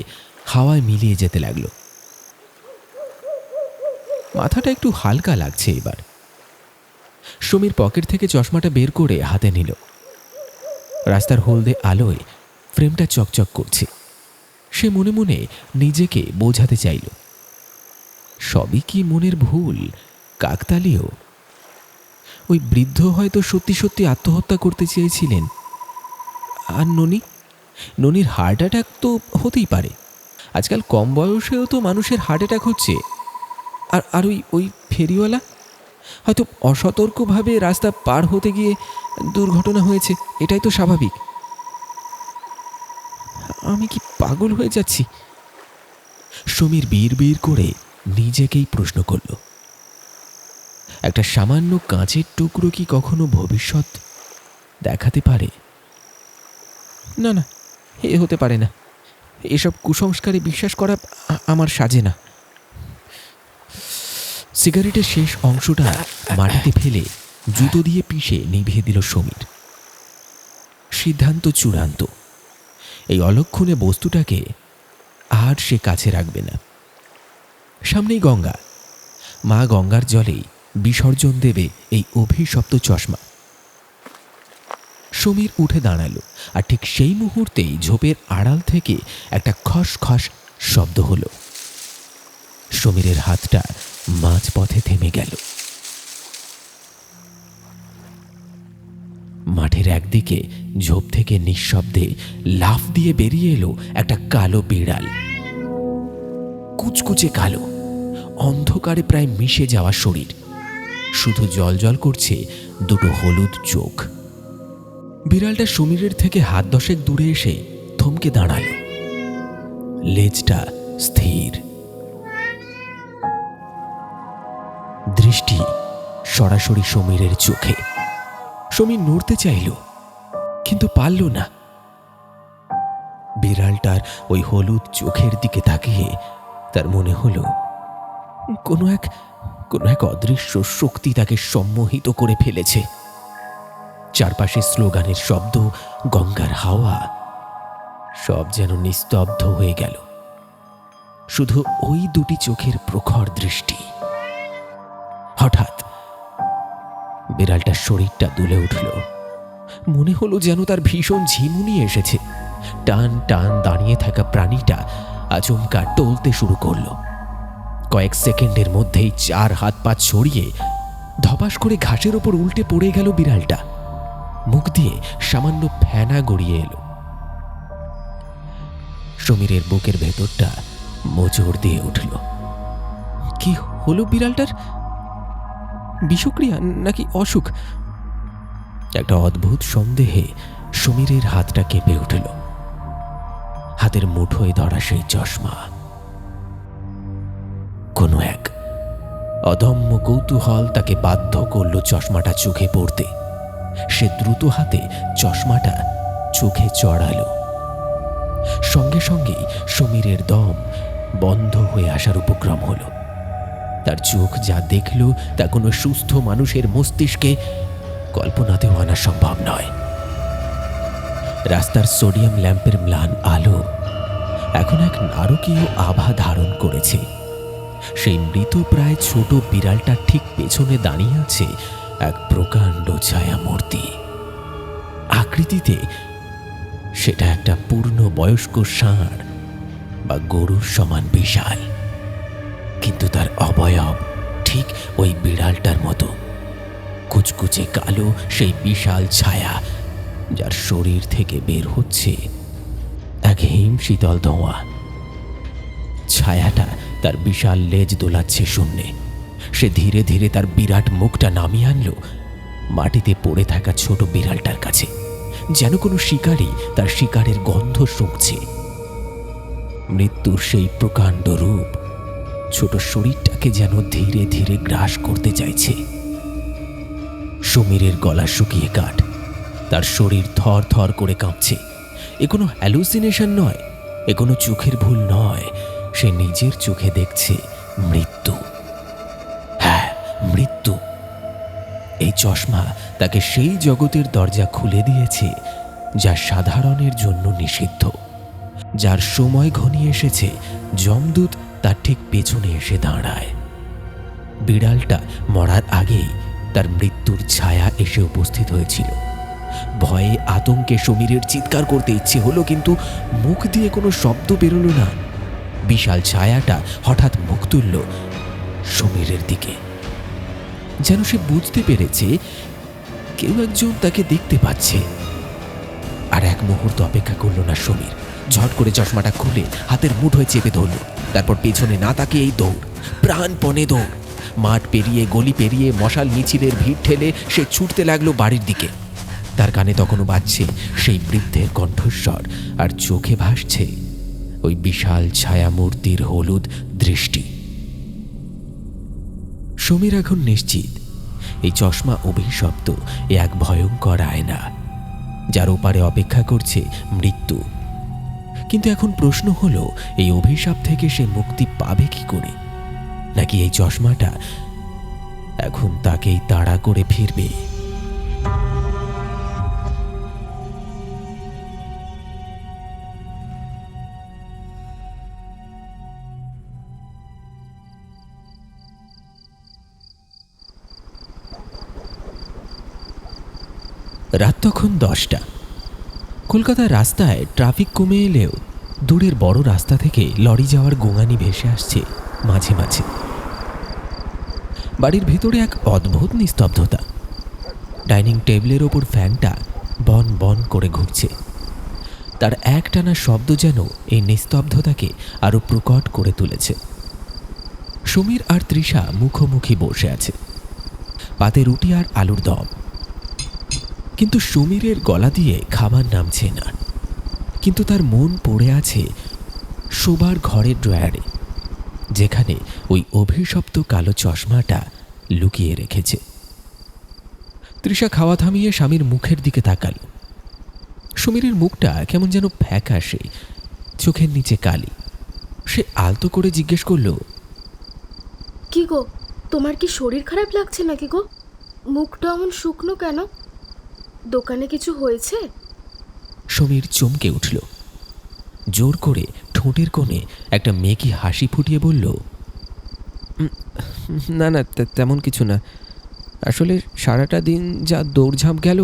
হাওয়ায় মিলিয়ে যেতে লাগল। মাথাটা একটু হালকা লাগছে এবার। সমীর পকেট থেকে চশমাটা বের করে হাতে নিল। রাস্তার হলদে আলোয় ফ্রেমটা চকচক করছে। সে মনে মনে নিজেকে বোঝাতে চাইল, সবই কি মনের ভুল, কাকতালীয়। ওই বৃদ্ধ হয়তো সত্যি সত্যি আত্মহত্যা করতে চেয়েছিলেন। আর ননির হার্ট অ্যাটাক তো হতেই পারে। আজকাল কম বয়সেও তো মানুষের হার্ট অ্যাটাক হচ্ছে। আর ওই ফেরিওয়ালা হয়তো অসতর্কভাবে রাস্তা পার হতে গিয়ে দুর্ঘটনা হয়েছে, এটাই তো স্বাভাবিক। আমি কি পাগল হয়ে যাচ্ছি? সমীর বিড় করে নিজেকেই প্রশ্ন করল। একটা সামান্য কাঁচের টুকরো কি কখনো ভবিষ্যৎ দেখাতে পারে? না না, এ হতে পারে না। এসব কুসংস্কারে বিশ্বাস করা আমার সাজে না। সিগারেটের শেষ অংশটা মাটিতে ফেলে জুতো দিয়ে পিষে নিভিয়ে দিল সমীর। সিদ্ধান্ত চূড়ান্ত, এই অলক্ষণে বস্তুটাকে আর সে কাছে রাখবে না। সামনেই গঙ্গা, মা গঙ্গার জলেই বিসর্জন দেবে এই অভিশপ্ত চশমা। সমীর উঠে দাঁড়ালো, আর ঠিক সেই মুহূর্তেই ঝোপের আড়াল থেকে একটা খসখস শব্দ হলো। সমীরের হাতটা মাঝপথে থেমে গেল। মাঠের একদিকে ঝোপ থেকে নিঃশব্দে লাফ দিয়ে বেরিয়ে এলো একটা কালো বিড়াল। কুচকুচে কালো, অন্ধকারে প্রায় মিশে যাওয়া শরীর, শুধু জলজল করছে দুটো হলুদ চোখ। বিড়ালটা সমীরের থেকে হাত 10 দূরে এসে থমকে দাঁড়ালো, লেজটা স্থির, দৃষ্টি সরাসরি সমীরের চোখে। সমীর নড়তে চাইল, কিন্তু পারল না। বিড়ালটার ওই হলুদ চোখের দিকে তাকিয়ে তার মনে হলো কোনো এক অদৃশ্য শক্তি তাকে সম্মোহিত করে ফেলেছে। চারপাশে স্লোগানের শব্দ, গঙ্গার হাওয়া, সব যেন নিস্তব্ধ হয়ে গেল। শুধু ওই দুটি চোখের প্রখর দৃষ্টি। হঠাৎ বিড়ালটার শরীরটা দুলে উঠল। মনে হলো যেন তার ভীষণ ঝিমুনি এসেছে। টান টান দাঁড়িয়ে থাকা প্রাণীটা আচমকা টলতে শুরু করলো। কয়েক সেকেন্ডের মধ্যেই 4 হাত পা ছড়িয়ে ধপাস করে ঘাসের ওপর উল্টে পড়ে গেল বিড়ালটা। মুখ দিয়ে সামান্য ফেনা গড়িয়ে এলো। সমীরের বুকের ভেতরটা মোচড় দিয়ে উঠল। কি হলো বিড়ালটার? বিষক্রিয়া নাকি অসুখ? একটা অদ্ভুত সন্দেহে সমীরের হাতটা কেঁপে উঠল। হাতের মুঠোয় ধরা সেই চশমা। কোনো এক অদম্য কৌতূহল তাকে বাধ্য করল চশমাটা চোখে পড়তে। সে দ্রুত হাতে চশমাটা চোখে চড়ালো। সঙ্গে সঙ্গেই সমীরের দম বন্ধ হয়ে আসার উপক্রম হলো। তার চোখ যা দেখল তা কোনো সুস্থ মানুষের মস্তিষ্কে কল্পনাতেও আনা সম্ভব নয়। রাস্তার সোডিয়াম ল্যাম্পের ম্লান আলো এখন এক নারকীয় আভা ধারণ করেছে। সেই মৃতপ্রায় ছোট বিড়ালটা ঠিক পেছনে দাঁড়িয়ে আছে এক প্রকাণ্ড ছায়ামূর্তি। আকৃতিতে সেটা একটা পূর্ণবয়স্ক ষাঁড় বা গরুর সমান বিশাল, কিন্তু তার অবয়ব ঠিক ওই বিড়ালটার মতো। কুচকুচে কালো সেই বিশাল ছায়া, যার শরীর থেকে বের হচ্ছে এক হিম শীতল ধোঁয়া। ছায়াটা তার বিশাল লেজ দোলাচ্ছে শূন্যে। সে ধীরে ধীরে তার বিরাট মুখটা নামিয়ে আনলো মাটিতে পড়ে থাকা ছোট বিড়ালটার কাছে, যেন কোনো শিকারী তার শিকারের গন্ধ শুঁকছে। মৃত্যুর সেই প্রকাণ্ড রূপ ছোট শরীরটাকে যেন ধীরে ধীরে গ্রাস করতে চাইছে। সমীরের গলা শুকিয়ে কাঠ, তার শরীর থর থর করে কাঁপছে। এ কোনো হ্যালুসিনেশন নয়, এ কোনো চোখের ভুল নয়। সে নিজের চোখে দেখছে মৃত্যু। হ্যাঁ, মৃত্যু। এই চশমা তাকে সেই জগতের দরজা খুলে দিয়েছে যা সাধারণের জন্য নিষিদ্ধ, যার সময় ঘনিয়ে এসেছে। যমদূত তার ঠিক পেছনে এসে দাঁড়ায়। বিড়ালটা মরার আগেই তার মৃত্যুর ছায়া এসে উপস্থিত হয়েছিল। ভয়ে আতঙ্কে সমীরের চিৎকার করতে ইচ্ছে হলো, কিন্তু মুখ দিয়ে কোনো শব্দ বেরোলো না। বিশাল ছায়াটা হঠাৎ মুখ তুলল সমীরের দিকে, যেন সে বুঝতে পেরেছে কেউ একজন তাকে দেখতে পাচ্ছে। আর এক মুহূর্ত অপেক্ষা করল না সমীর। ঝট করে চশমাটা খুলে হাতের মুঠোয় চেপে ধরল। তারপর পেছনে না তাকিয়ে এই দৌড়, প্রাণপণে দৌড়। মাঠ পেরিয়ে, গলি পেরিয়ে, মশাল মিছিলের ভিড় ঠেলে সে ছুটতে লাগলো বাড়ির দিকে। তার কানে তখনও বাজছে সেই বৃদ্ধের কণ্ঠস্বর, আর চোখে ভাসছে ওই বিশাল ছায়ামূর্তির হলুদ দৃষ্টি। সমীর এখন নিশ্চিত এই চশমা অভিশপ্ত এক ভয়ঙ্কর আয়না, যার ওপারে অপেক্ষা করছে মৃত্যু। কিন্তু এখন প্রশ্ন হলো, এই অভিশাপ থেকে সে মুক্তি পাবে কি করে? নাকি এই চশমাটা এখন তাকেই তাড়া করে ফিরবে? রাত তখন 10টা। কলকাতার রাস্তায় ট্রাফিক কমে এলেও দূরের বড় রাস্তা থেকে লরি যাওয়ার গোঙানি ভেসে আসছে মাঝে মাঝে। বাড়ির ভেতরে এক অদ্ভুত নিস্তব্ধতা। ডাইনিং টেবিলের ওপর ফ্যানটা বন বন করে ঘুরছে। তার একটানা শব্দ যেন এই নিস্তব্ধতাকে আরো প্রকট করে তুলেছে। সমীর আর তৃষা মুখোমুখি বসে আছে, পাতে রুটি আর আলুর দম। কিন্তু সমীরের গলা দিয়ে খাবার নামছে না, কিন্তু তার মন পড়ে আছে শোবার ঘরের ড্রয়ারে, যেখানে ওই অভিশপ্ত কালো চশমাটা লুকিয়ে রেখেছে। তৃষা খাওয়া থামিয়ে স্বামীর মুখের দিকে তাকাল। সমীরের মুখটা কেমন যেন ফ্যাকাশে, চোখের নিচে কালি। সে আলতো করে জিজ্ঞেস করল,
কি গো, তোমার কি শরীর খারাপ লাগছে নাকি গো? মুখটা এমন শুকনো কেন? দোকানে কিছু হয়েছে?
সমীর চমকে উঠল। জোর করে ঠোঁটের কোণে একটা মেকি হাসি ফুটিয়ে বলল,
না না, তেমন কিছু না। আসলে সারাটা দিন যা দৌড়ঝাঁপ গেল,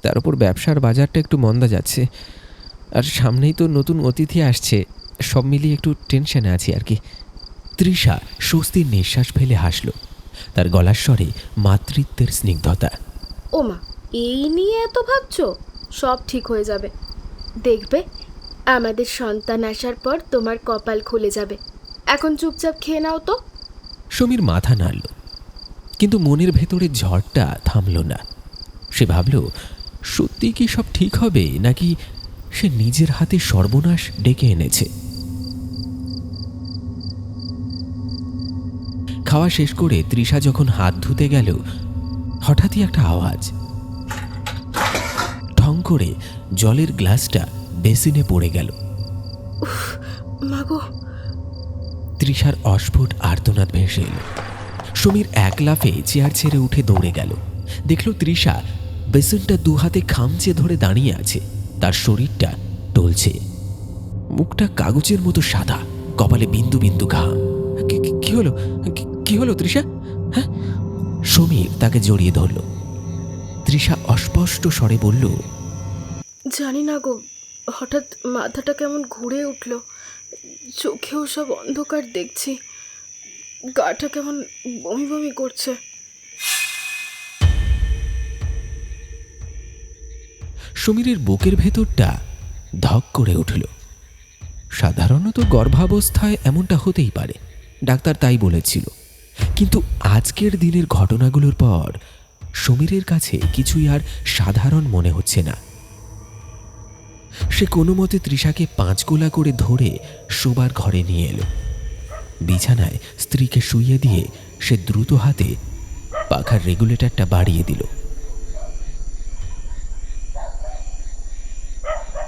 তার উপর ব্যবসার বাজারটা একটু মন্দা যাচ্ছে। আর সামনেই তো নতুন অতিথি আসছে, সব মিলিয়ে একটু টেনশনে আছি আর কি।
তৃষা স্বস্তির নিঃশ্বাস ফেলে হাসল, তার গলার স্বরে মাতৃত্বের স্নিগ্ধতা।
ওমা, এই নিয়ে এত ভাবছো? সব ঠিক হয়ে যাবে, দেখবে। আমাদের সন্তান আসার পর তোমার কপাল খুলে যাবে। এখন চুপচাপ খেয়ে নাও তো।
সমীর মাথা নাড়ল, কিন্তু মনের ভেতরে ঝড়টা থামল না। সে ভাবল, সত্যি কি সব ঠিক হবে, নাকি সে নিজের হাতে সর্বনাশ ডেকে এনেছে? খাওয়া শেষ করে তৃষা যখন হাত ধুতে গেল, হঠাৎই একটা আওয়াজ। ঠং করে জলের গ্লাসটা বেসিনে পড়ে গেল।
মাগো!
তৃষার অস্ফুট আর্তনাদ ভেসে এল। সমীর এক লাফে চেয়ার ছেড়ে উঠে দৌড়ে গেল। দেখল তৃষা বেসিনটা দু হাতে খামচে ধরে দাঁড়িয়ে আছে। তার শরীরটা টলছে, মুখটা কাগজের মতো সাদা, কপালে বিন্দু বিন্দু ঘাম। কি হলো? কি হলো তৃষা? হ্যাঁ, সমীর তাকে জড়িয়ে ধরল। তৃষা অস্পষ্ট স্বরে বলল,
জানি না গো, হঠাৎ মাথাটা কেমন ঘুরে উঠল, চোখেও সব অন্ধকার দেখছি, গাটা কেমন বমি বমি করছে।
সমীরের বুকের ভেতরটা ধক করে উঠল। সাধারণত গর্ভাবস্থায় এমনটা হতেই পারে, ডাক্তার তাই বলেছিল। কিন্তু আজকের দিনের ঘটনাগুলোর পর সমীরের কাছে কিছুই আর সাধারণ মনে হচ্ছে না। সে কোনো মতে তৃষাকে পাঁচগোলা করে ধরে শোবার ঘরে নিয়ে এলো। বিছানায় স্ত্রীকে শুইয়ে দিয়ে সে দ্রুত হাতে পাখার রেগুলেটরটা বাড়িয়ে দিল।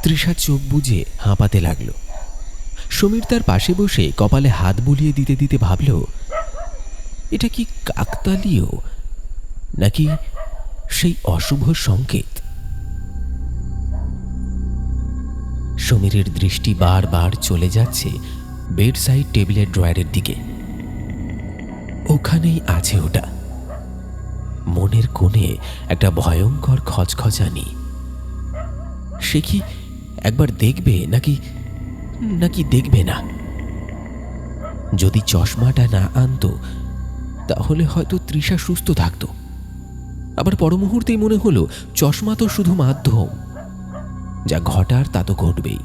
তৃষা চোখ বুজে হাঁপাতে লাগলো। সমীর তার পাশে বসে কপালে হাত বুলিয়ে দিতে দিতে ভাবল, এটা কি কাকতালীয় নাকি সেই অশুভ সংকেত? সমীরের দৃষ্টি বারবার চলে যাচ্ছে বেড সাইড টেবিলের ড্রয়ারের দিকে। ওখানেই আছে ওটা। মনের কোণে একটা ভয়ঙ্কর খচখচানি। সে কি একবার দেখবে নাকি নাকি দেখবে না? যদি চশমাটা না আনতো তাহলে হয়তো তৃষা সুস্থ থাকতো। আবার পর মুহূর্তেই মনে হলো চশমা তো শুধু মাধ্যম, যা ঘটার তা তো ঘটবেই।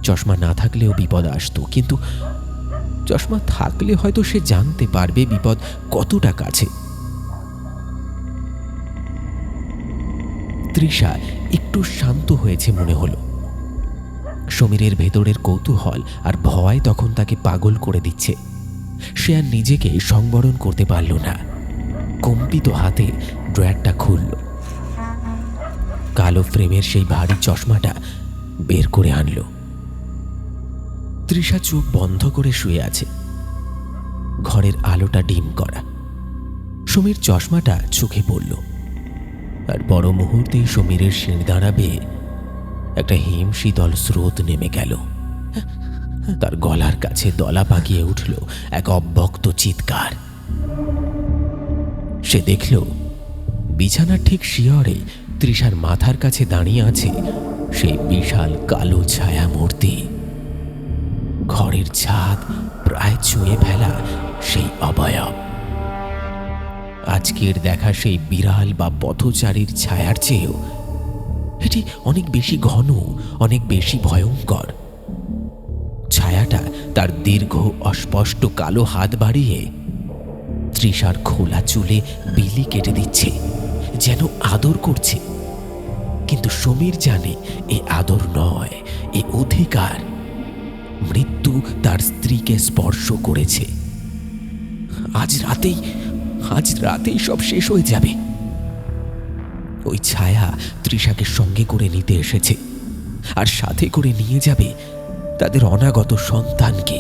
চশমা না থাকলেও বিপদ আসতো, কিন্তু চশমা থাকলে হয়তো সে জানতে পারবে বিপদ কতটা কাছে। তৃষা একটু শান্ত হয়েছে মনে হলো। সমীরের ভেতরের কৌতূহল আর ভয় তখন তাকে পাগল করে দিচ্ছে। সে আর নিজেকে সংবরণ করতে পারল না। কম্পিত হাতে ড্রয়ারটা খুলল। কালো ফ্রেমের সেই ভারী চশমাটা বের করে আনল। তৃষা চোখ বন্ধ করে শুয়ে আছে। ঘরের আলোটা ডিম করা। সমীর চশমাটা চোখে পড়ল, আর পর মুহূর্তেই সমীরের শিরদাঁড়া বেয়ে একটা হিমশীতল স্রোত নেমে গেল। তার গলার কাছে দলা পাকিয়ে উঠল এক অব্যক্ত চিৎকার। সে দেখল বিছানার ঠিক শিয়রে তৃষার মাথার কাছে দাঁড়িয়ে আছে সেই বিশাল কালো ছায়া মূর্তি। ঘরের ছাদ প্রায় ছুঁয়ে ফেলা সেই অবয়ব। আজকের দেখা সেই বিড়াল বা পথচারীর ছায়ার চেয়েও এটি অনেক বেশি ঘন, অনেক বেশি ভয়ঙ্কর। ছায়াটা তার দীর্ঘ অস্পষ্ট কালো হাত বাড়িয়ে তৃষার খোলা চুলে বিলি কেটে দিচ্ছে, যেন আদর করছে। কিন্তু সমীর জানে এ আদর নয়, এ অধিকার। মৃত্যু তার স্ত্রীকে স্পর্শ করেছে। আজ রাতেই সব শেষ হয়ে যাবে। ওই ছায়া তৃষাকে সঙ্গে করে নিতে এসেছে, আর সাথে করে নিয়ে যাবে তাদের অনাগত সন্তানকে।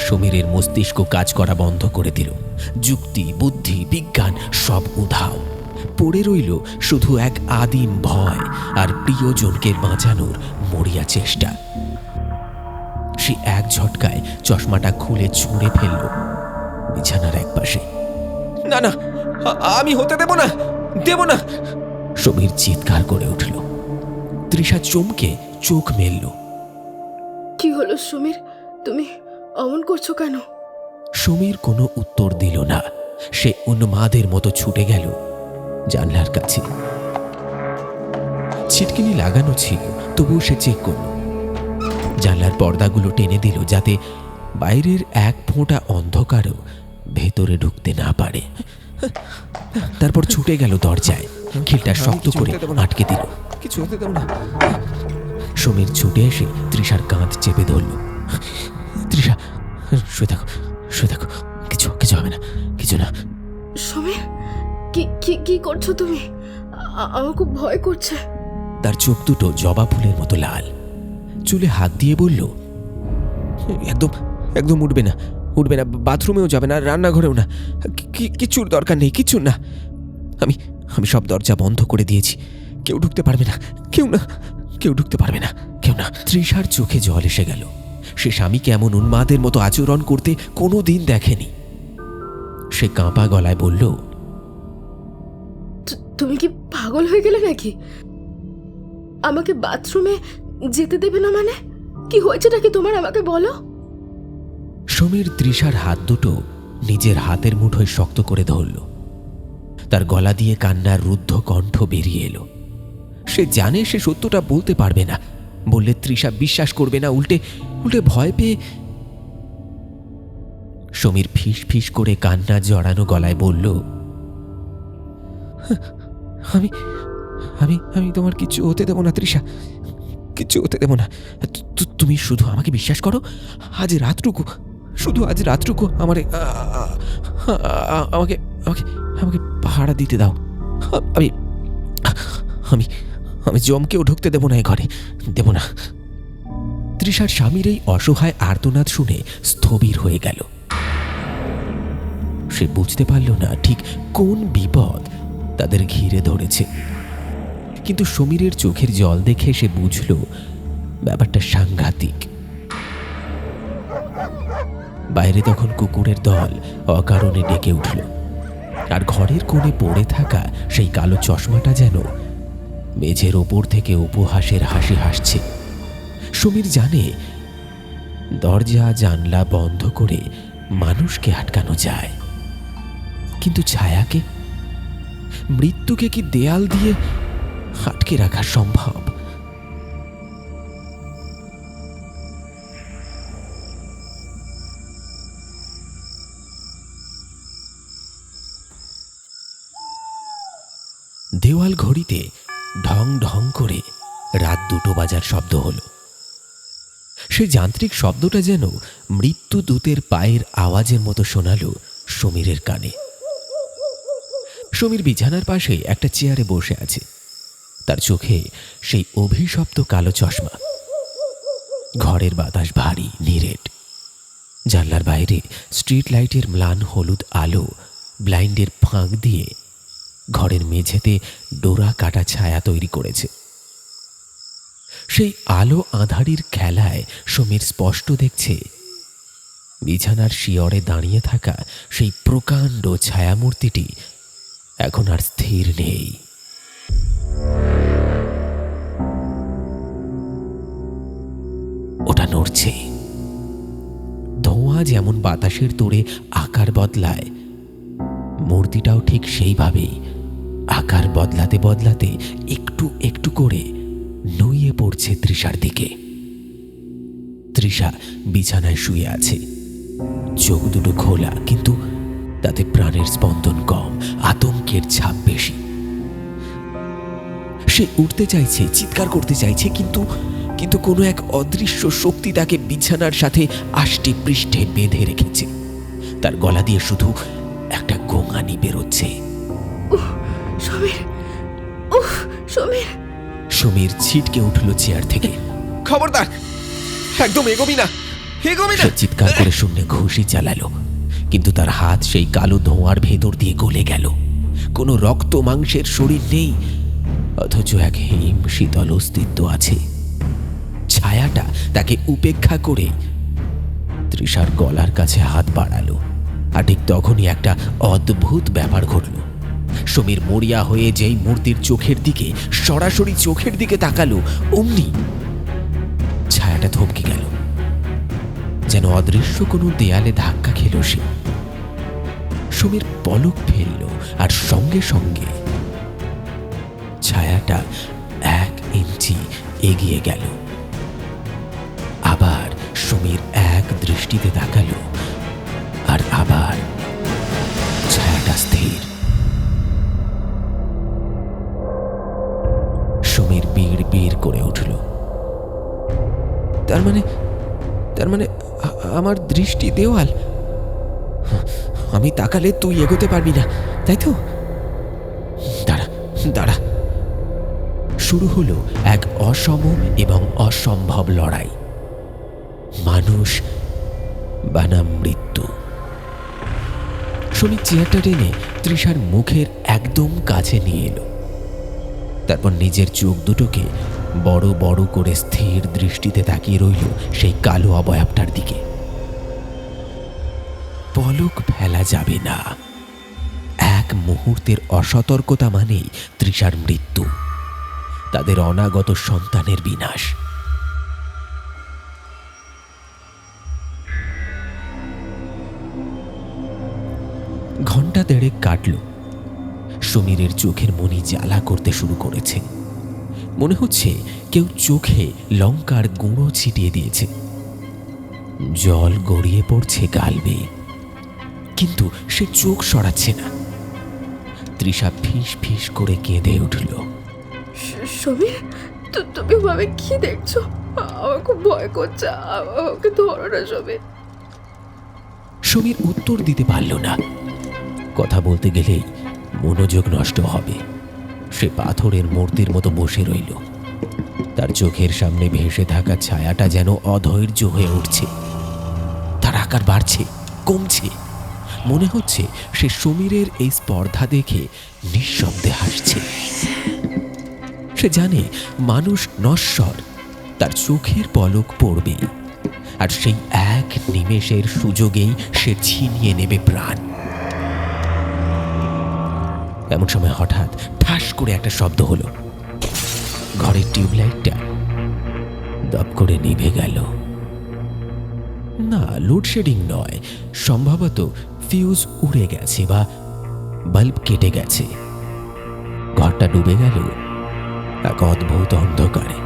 সমীরের মস্তিষ্ক কাজ করা বন্ধ করে দিল। যুক্তি, বুদ্ধি, বিজ্ঞান সব উধাও। পড়ে রইল শুধু এক আদিম ভয় আর প্রিয়জনকে বাঁচানোর মরিয়া চেষ্টা। সে এক ঝটকায় চশমাটা খুলে ছুঁড়ে ফেলল বিছানার এক পাশে। না না, আমি হতে দেব না, দেব না! সমীর চিৎকার করে উঠল। তৃষা চমকে চোখ মেলল।
কি হলো সমীর, তুমি অমন করছো কেন?
সমীর কোনো উত্তর দিল না। সে উন্মাদের মতো ছুটে গেল জানলার কাছে। ছিটকিনি লাগানো ছিল, তবুও সে চেক করল। জানলার পর্দাগুলো টেনে দিল যাতে বাইরের এক ফোঁটা অন্ধকারও ভেতরে ঢুকতে না পারে। তারপর ছুটে গেল দরজায়, খিলটা শক্ত করে আটকে দিল।
কিছু হতে দেব না।
সমীর ছুটে এসে তৃষার কাঁধ চেপে ধরল। তৃষা, শুয়ে থাকো, শুয়ে থাকো, কিছু হবে না, কিছু না।
সমীর, কি করছো তুমি? আমার খুব ভয় করছে।
তার চোখ দুটো জবা ফুলের মতো লাল। চুলে হাত দিয়ে বলল, একদম উঠবে না, বাথরুমেও যাবে না, রান্নাঘরেও না, কিছুর দরকার নেই, কিছু না। আমি সব দরজা বন্ধ করে দিয়েছি। কেউ ঢুকতে পারবে না, কেউ ঢুকতে পারবে না, কেউ না। তৃষার চোখে জল এসে গেল। সে স্বামীকে এমন উন্মাদের মতো আচরণ করতে কোনো দিন দেখেনি। সে কাঁপা গলায় বলল,
তুমি কি পাগল হয়ে গেলে নাকি? আমাকে বাথরুমে যেতে দেবে না মানে? কি হয়েছেটা কি তোমার, আমাকে বলো।
সমীর তৃষার হাত দুটো নিজের হাতের মুঠোয় শক্ত করে ধরল। তার গলা দিয়ে কান্নার রুদ্ধ কণ্ঠ বেরিয়ে এলো। সে জানে সে সত্যটা বলতে পারবে না, বললে তৃষা বিশ্বাস করবে না, উল্টে উল্টে ভয় পেয়ে। সমীর ফিস ফিস করে কান্না জড়ানো গলায় বলল, আমি আমি আমি তোমার কিচ্ছু হতে দেব না তৃষা, কিচ্ছু হতে দেব না। তুমি শুধু আমাকে বিশ্বাস করো। আজ রাতটুকু, শুধু আজ রাতটুকু আমাকে আমাকে আমাকে পাহারা দিতে দাও। আমি আমি আমি জমকেও ঢুকতে দেব না, এ ঘরে দেব না। তৃষার স্বামীর এই অসহায় আর্তনাদ শুনে স্থবির হয়ে গেল। সে বুঝতে পারল না ঠিক কোন বিপদ তাদের ঘিরে ধরেছে, কিন্তু সমীরের চোখের জল দেখে সে বুঝল ব্যাপারটা সাংঘাতিক। বাইরে তখন কুকুরের দল অকারণে ডেকে উঠল, আর ঘরের কোণে পড়ে থাকা সেই কালো চশমাটা যেন মেঝের ওপর থেকে উপহাসের হাসি হাসছে। সমীর জানে দরজা জানলা বন্ধ করে মানুষকে আটকানো যায়, কিন্তু ছায়াকে, মৃত্যুকে কি দেয়াল দিয়ে আটকে রাখা সম্ভব? দেওয়াল ঘড়িতে ঢং ঢং করে রাত 2টো বাজার শব্দ হলো। সে যান্ত্রিক শব্দটা যেন মৃত্যুদূতের পায়ের আওয়াজের মতো শোনালো সমীরের কানে। সমীর বিছানার পাশে একটা চেয়ারে বসে আছে, তার চোখে সেই অভিশপ্ত কালো চশমা। ঘরের বাতাস ভারী নিরেট। জানলার বাইরে স্ট্রিট লাইটের ম্লান হলুদ আলো ব্লাইন্ডের ফাঁক দিয়ে ঘরের মেঝেতে ডোরা কাটা ছায়া তৈরি করেছে। সেই আলো আঁধারির খেলায় সমীর স্পষ্ট দেখছে বিছানার শিয়রে দাঁড়িয়ে থাকা সেই প্রকাণ্ড ছায়ামূর্তিটি এখন আর স্থির নেই। ওটা নড়ছে। ধোঁয়া যেমন বাতাসের তোড়ে আকার বদলায়, মূর্তিটাও ঠিক সেইভাবেই আকার বদলাতে বদলাতে একটু একটু করে নুয়ে পড়ছে তৃষার দিকে। তৃষা বিছানায় শুয়ে আছে, চোখ দুটো খোলা, কিন্তু তাতে প্রাণের স্পন্দন কম, আতঙ্কের ছাপ বেশি। সে উঠতে চাইছে, চিৎকার করতে চাইছে, কিন্তু কিন্তু কোনো এক অদৃশ্য শক্তি তাকে বিছানার সাথে আষ্টে পৃষ্ঠে বেঁধে রেখেছে। তার গলা দিয়ে শুধু একটা গোঙানি বেরোচ্ছে।
সমীর
সমীর ছিটকে উঠল চেয়ার থেকে।
খবরদার, একদম এগোবি না, এগোবি না।
সে চিৎকার করে শূন্যে ঘুষি চালালো, কিন্তু তার হাত সেই কালো ধোঁয়ার ভেতর দিয়ে গলে গেল। কোনো রক্ত মাংসের শরীর নেই, অথচ এক হিম শীতল অস্তিত্ব আছে। ছায়াটা তাকে উপেক্ষা করে তৃষার গলার কাছে হাত বাড়ালো, আর ঠিক তখনই একটা অদ্ভুত ব্যাপার ঘটল। সমীর মরিয়া হয়ে যেই মূর্তির চোখের দিকে, সরাসরি চোখের দিকে তাকালো, অমনি ছায়াটা থমকে গেল, যেন অদৃশ্য কোনো দেয়ালে ধাক্কা খেল সে। সমীর পলক ফেলল, আর সঙ্গে সঙ্গে ছায়াটা 1 ইঞ্চি এগিয়ে গেল। আবার সমীর এক দৃষ্টিতে তাকালো, আর আবার ছায়াটা স্থির। সমীর বিড় বিড় করে উঠল। তার মানে আমার দৃষ্টি দেওয়াল। আমি তাকালে তুই এগোতে পারবি না, তাই তো? দাঁড়া দাঁড়া। শুরু হলো এক অসম এবং অসম্ভব লড়াই, মানুষ বনাম মৃত্যু। সমীর চেয়ারটা টেনে তৃষার মুখের একদম কাছে নিয়ে এলো, তারপর নিজের চোখ দুটোকে বড় বড় করে স্থির দৃষ্টিতে তাকিয়ে রইল সেই কালো অবয়বটার দিকে। পলক ফেলা যাবে না। এক মুহূর্তের অসতর্কতা মানেই তৃষার মৃত্যু, তাদের অনাগত সন্তানের বিনাশ। ঘণ্টা দেড়েক কাটল। সমীরের চোখের মনি জ্বালা করতে শুরু করেছে। মনে হচ্ছে কেউ চোখে লঙ্কার গুঁড়ো ছিটিয়ে দিয়েছে। জল গড়িয়ে পড়ছে গাল বেয়ে, কিন্তু সে চোখ সরাচ্ছে না। তৃষা ফিস ফিস করে কেঁদে উঠল।
সমীর, তুমি ভাবে কি দেখছো? আমার খুব ভয় করছে, আমাকে ধরো না সমীর।
সমীর উত্তর দিতে পারল না। কথা বলতে গেলেই মনোযোগ নষ্ট হবে। সে পাথরের মূর্তির মতো বসে রইল। তার চোখের সামনে ভেসে থাকা ছায়াটা যেন অধৈর্য হয়ে উঠছে। তার আকার বাড়ছে, কমছে। মনে হচ্ছে সে সমীরের এই স্পর্ধা দেখে নিঃশব্দে হাসছে। সে জানে মানুষ নশ্বর, তার চোখের পলক পড়বে, আর সেই এক নিমেষের সুযোগেই সে ছিনিয়ে নেবে প্রাণ। এমন সময় হঠাৎ ঠাস করে একটা শব্দ হলো। ঘরের টিউবলাইটটা দপ করে নিভে গেল। না, লোডশেডিং নয়, সম্ভবত ফিউজ উড়ে গেছে বা বাল্ব কেটে গেছে। ঘরটা ডুবে গেল এক অদ্ভুত অন্ধকারে।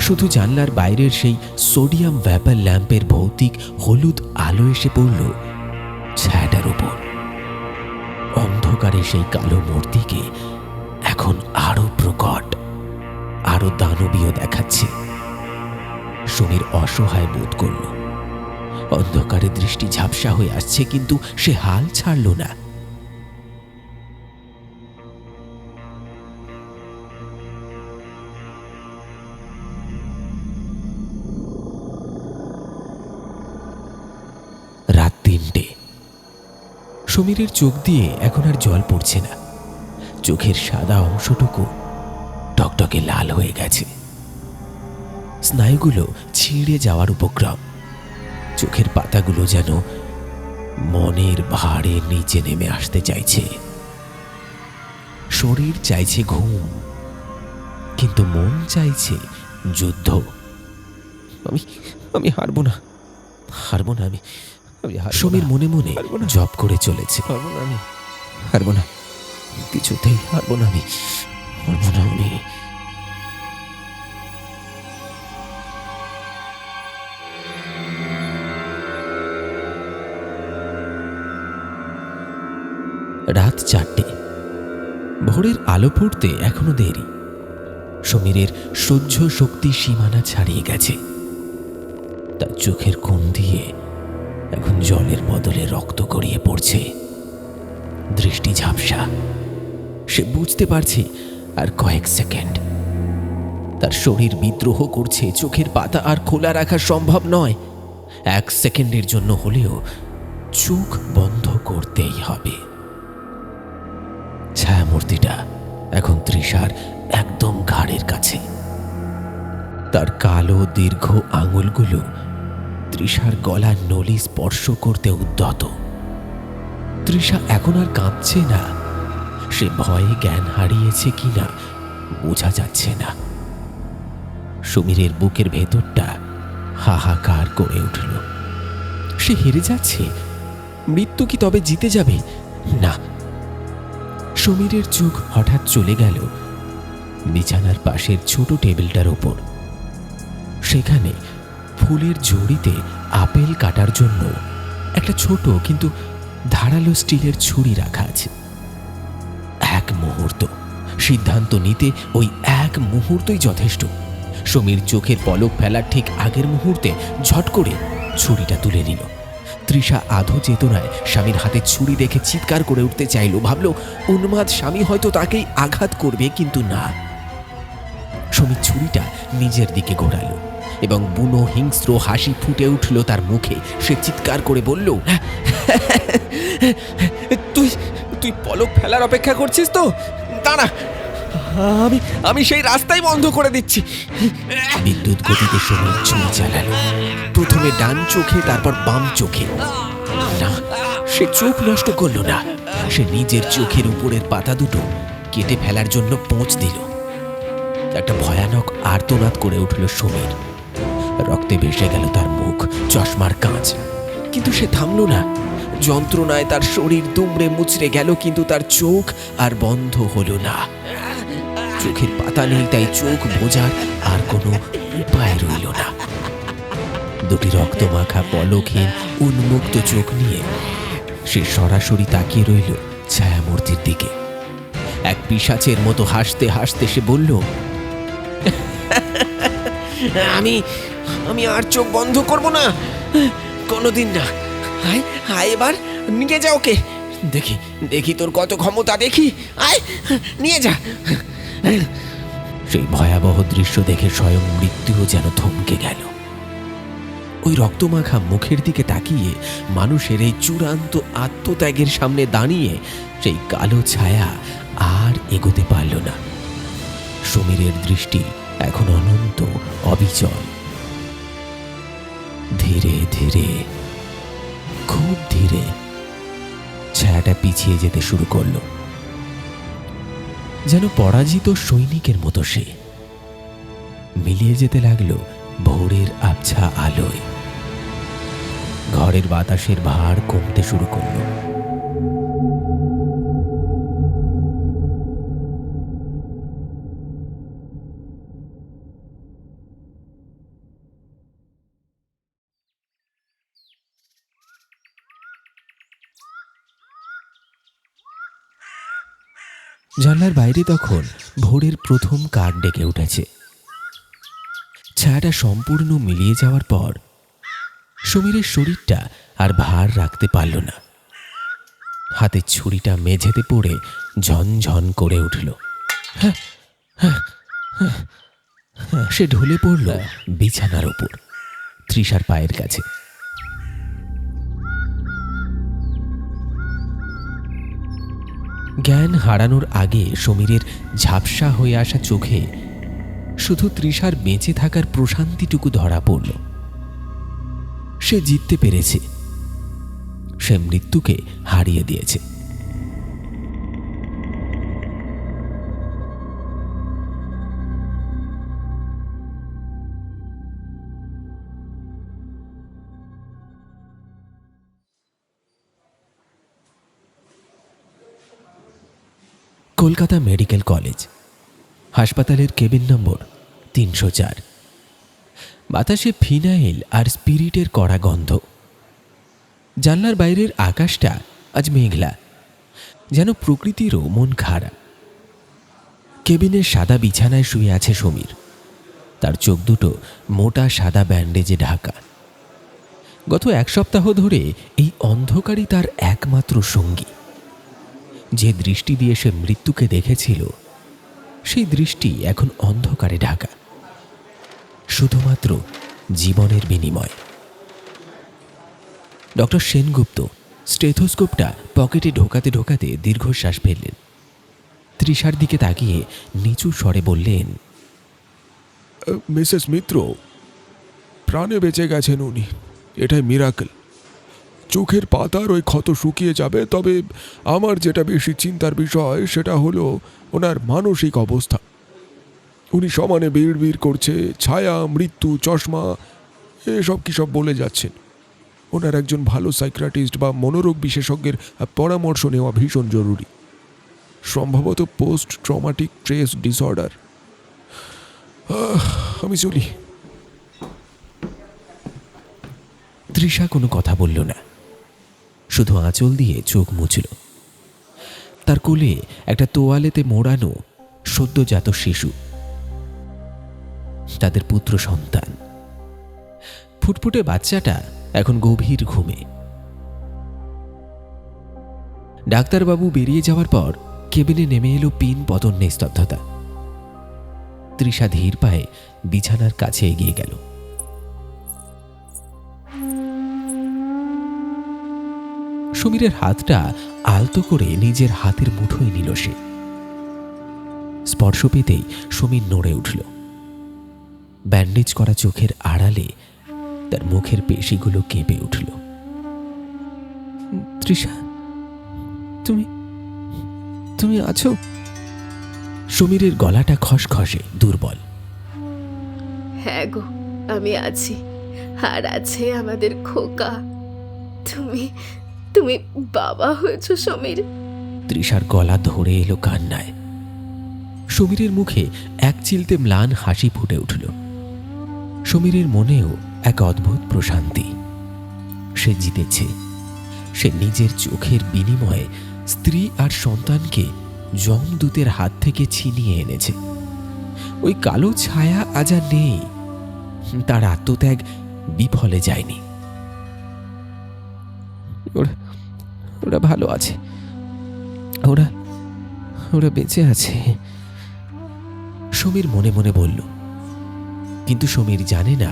শুধু জানলার বাইরের সেই সোডিয়াম ভ্যাপার ল্যাম্পের ভৌতিক হলুদ আলো এসে পড়ল ছায়াটার উপর। অন্ধকারে সেই কালো মূর্তিকে এখন আরো প্রকট, আরো দানবীয় দেখাচ্ছে। সমীর অসহায় বোধ করল। অন্ধকারে দৃষ্টি ঝাপসা হয়ে আসছে, কিন্তু সে হাল ছাড়ল না। রাত ৩টে। সমীরের চোখ দিয়ে এখন আর জল পড়ছে না। চোখের সাদা অংশটুকু টকটকে লাল হয়ে গেছে। স্নায়ুগুলো ছিঁড়ে যাওয়ার উপক্রম। চোখের পাতাগুলো যেন মনের ভারে নিচে নেমে আসতে চাইছে। শরীর চাইছে ঘুম, কিন্তু মন চাইছে যুদ্ধ। আমি হারবো না, হারবো না। সমীর মনে মনে জপ করে চলেছে। হারবো না, কিছুতেই হারবো না আমি, হারবো না আমি। রাত ৪টে। ভোরের আলো ফুটতে এখনো দেরি। সমীরের সহ্য শক্তি সীমানা ছাড়িয়ে গেছে। তার চোখের কোণ দিয়ে এখন জলের বদলে রক্ত গড়িয়ে পড়ছে। দৃষ্টি ঝাপসা। সে বুঝতে পারছে আর কয়েক সেকেন্ড। তার শরীর বিদ্রোহ করছে, চোখের পাতা আর খোলা রাখা সম্ভব নয়। ১ সেকেন্ডের জন্য হলেও চোখ বন্ধ করতেই হবে। ছায়ামূর্তিটা এখন তৃষার একদম ঘাড়ের কাছে। তার কালো দীর্ঘ আঙুলগুলো তৃষার গলার নলি স্পর্শ করতে উদ্যত। তৃষা এখন আর কাঁপছে না। সে ভয়ে জ্ঞান হারিয়েছে কিনা বোঝা যাচ্ছে না। সমীরের বুকের ভেতরটা হাহাকার করে উঠল। সে হেরে যাচ্ছে। মৃত্যু কি তবে জিতে যাবে? না। সমীরের চোখ হঠাৎ চলে গেল বিছানার পাশের ছোট টেবিলটার ওপর। সেখানে ফুলের ঝুড়িতে আপেল কাটার জন্য একটা ছোট কিন্তু ধারালো স্টিলের ছুরি রাখা আছে। এক মুহূর্ত সিদ্ধান্ত নিতে ওই এক মুহূর্তই যথেষ্ট। সমীর চোখের পলক ফেলার ঠিক আগের মুহূর্তে ঝট করে ছুরিটা তুলে নিল। তৃষা আধো চেতনায় স্বামীর হাতে ছুরি দেখে চিৎকার করে উঠতে চাইল। ভাবল উন্মাদ স্বামী হয়তো তাকেই আঘাত করবে, কিন্তু না। সমীর ছুরিটা নিজের দিকে ঘোরালো এবং বুনো হিংস্র হাসি ফুটে উঠল তার মুখে। সে চিৎকার করে বলল, তুই পলক ফেলার অপেক্ষা করছিস তো? দাঁড়া, আমি সেই রাস্তাই বন্ধ করে দিচ্ছি। বিদ্যুৎ গতিতে সমীর ছুরি চালালো, প্রথমে ডান চোখে, তারপর বাম চোখে। না, সে চোখ নষ্ট করল না, সে নিজের চোখের উপরের পাতা দুটো কেটে ফেলার জন্য পোঁচ দিল। একটা ভয়ানক আর্তনাদ করে উঠল সমীর। রক্তে ভেসে গেল তার মুখ, চশমার কাঁচ। কিন্তু সে থামল না। যন্ত্রণায় তার শরীর দুমড়ে মুচড়ে গেল, কিন্তু তার চোখ আর বন্ধ হলো না। চোখের পাতা নেই, তাই চোখ বোঝার আর কোনো উপায় রইল না। দুটি রক্তমাখা পলকহীন উন্মুক্ত চোখ নিয়ে সে সরাসরি তাকিয়ে রইল ছায়ামূর্তির দিকে। এক পিশাচের মতো হাসতে হাসতে সে বলল, আমি আমি আর চোখ বন্ধ করব না, কোনোদিন না। আয় আয়, এবার নিয়ে যা ওকে। দেখি দেখি তোর কত ক্ষমতা, দেখি, আয় নিয়ে যা। সেই ভয়াবহ দৃশ্য দেখে স্বয়ং মৃত্যুও যেন থমকে গেল। ওই রক্তমাখা মুখের দিকে তাকিয়ে মানুষের এই চূড়ান্ত আত্মত্যাগের সামনে দাঁড়িয়ে সেই কালো ছায়া আর এগোতে পারল না। সমীরের দৃষ্টি এখন অনন্ত, অবিচল। ধীরে ধীরে, খুব ধীরে ছায়াটা পিছিয়ে যেতে শুরু করল। যেন পরাজিত সৈনিকের মতো সে মিলিয়ে যেতে লাগলো ভোরের আবছা আলোয়। ঘরের বাতাসের ভার কমতে শুরু করল। জানলার বাইরে তখন ভোরের প্রথম কাক ডেকে উঠেছে। ছায়াটা সম্পূর্ণ মিলিয়ে যাওয়ার পর সমীরের শরীরটা আর ভার রাখতে পারল না। হাতের ছুরিটা মেঝেতে পড়ে ঝনঝন করে উঠল। সে ঢলে পড়ল বিছানার উপর, তৃষার পায়ের কাছে। জ্ঞান হারানোর আগে সমীরের ঝাপসা হয়ে আসা চোখে শুধু তৃষার বেঁচে থাকার প্রশান্তিটুকু ধরা পড়ল। সে জিততে পেরেছে, সে মৃত্যুকে হারিয়ে দিয়েছে। কলকাতা মেডিকেল কলেজ হাসপাতালের কেবিন নম্বর 304। বাতাসে ফিনাইল আর স্পিরিটের কড়া গন্ধ। জানলার বাইরের আকাশটা আজ মেঘলা, যেন প্রকৃতিরও মন খারাপ। কেবিনের সাদা বিছানায় শুয়ে আছে সমীর। তার চোখ দুটো মোটা সাদা ব্যান্ডেজে ঢাকা। গত 1 সপ্তাহ ধরে এই অন্ধকারই তার একমাত্র সঙ্গী। যে দৃষ্টি দিয়ে সে মৃত্যুকে দেখেছিল, সেই দৃষ্টি এখন অন্ধকারে ঢাকা, শুধুমাত্র জীবনের বিনিময়। ডক্টর সেনগুপ্ত স্টেথোস্কোপটা পকেটে ঢোকাতে ঢোকাতে দীর্ঘশ্বাস ফেললেন। তৃষার দিকে তাকিয়ে নিচু স্বরে বললেন,
মিসেস মিত্র, প্রাণে বেঁচে গেছেন উনি, এটাই মিরাকেল। চোখের পাতার ওই ক্ষত শুকিয়ে যাবে, তবে আমার যেটা বেশি চিন্তার বিষয় সেটা হলো ওনার মানসিক অবস্থা। উনি সমানে বিড়বিড় করছে, ছায়া, মৃত্যু, চশমা, এসব কী সব বলে যাচ্ছেন। ওনার একজন ভালো সাইকিয়াট্রিস্ট বা মনোরোগ বিশেষজ্ঞের পরামর্শ নেওয়া ভীষণ জরুরি। সম্ভবত পোস্ট ট্রমাটিক স্ট্রেস ডিসঅর্ডার। আমি চলি।
তৃষা কোনো কথা বলল না, শুধু আঁচল দিয়ে চোখ মুছল। তার কোলে একটা তোয়ালেতে মোড়ানো সদ্যজাত শিশু, তাদের পুত্র সন্তান। ফুটফুটে বাচ্চাটা এখন গভীর ঘুমে। ডাক্তারবাবু বেরিয়ে যাওয়ার পর কেবিনে নেমে এলো পিন পতন নিস্তব্ধতা। তৃষা ধীর পায়ে বিছানার কাছে এগিয়ে গেল। সমীরের হাতটা আলতো করে নিজের হাতের মুঠোয় নিল সে। স্পর্শ পেতেই সমীর নড়ে উঠল। ব্যান্ডেজ করা চোখের আড়ালে তার মুখের পেশিগুলো কেঁপে উঠল।
তৃষা, তুমি তুমি আছো?
সমীরের গলাটা খসখসে, দুর্বল।
হ্যাঁ গো, আমি আছি। আর আছে আমাদের খোকা। তুমি তুমি বাবা হয়েছো সমীর।
তৃষার গলা ধরে এলো কান্নায়। সমীরের মুখে এক চিলতে ম্লান হাসি ফুটে উঠল। সমীরের মনেও এক অদ্ভুত প্রশান্তি। সে জিতেছে। সে নিজের চোখের বিনিময়ে স্ত্রী আর সন্তানকে যমদূতের হাত থেকে ছিনিয়ে এনেছে। ওই কালো ছায়া আজ আর নেই। তার আত্মত্যাগ বিফলে যায়নি।
ওরা ওরা ভালো আছে, ওরা ওরা বেঁচে আছে।
সমীর মনে মনে বলল। কিন্তু সমীর জানে না,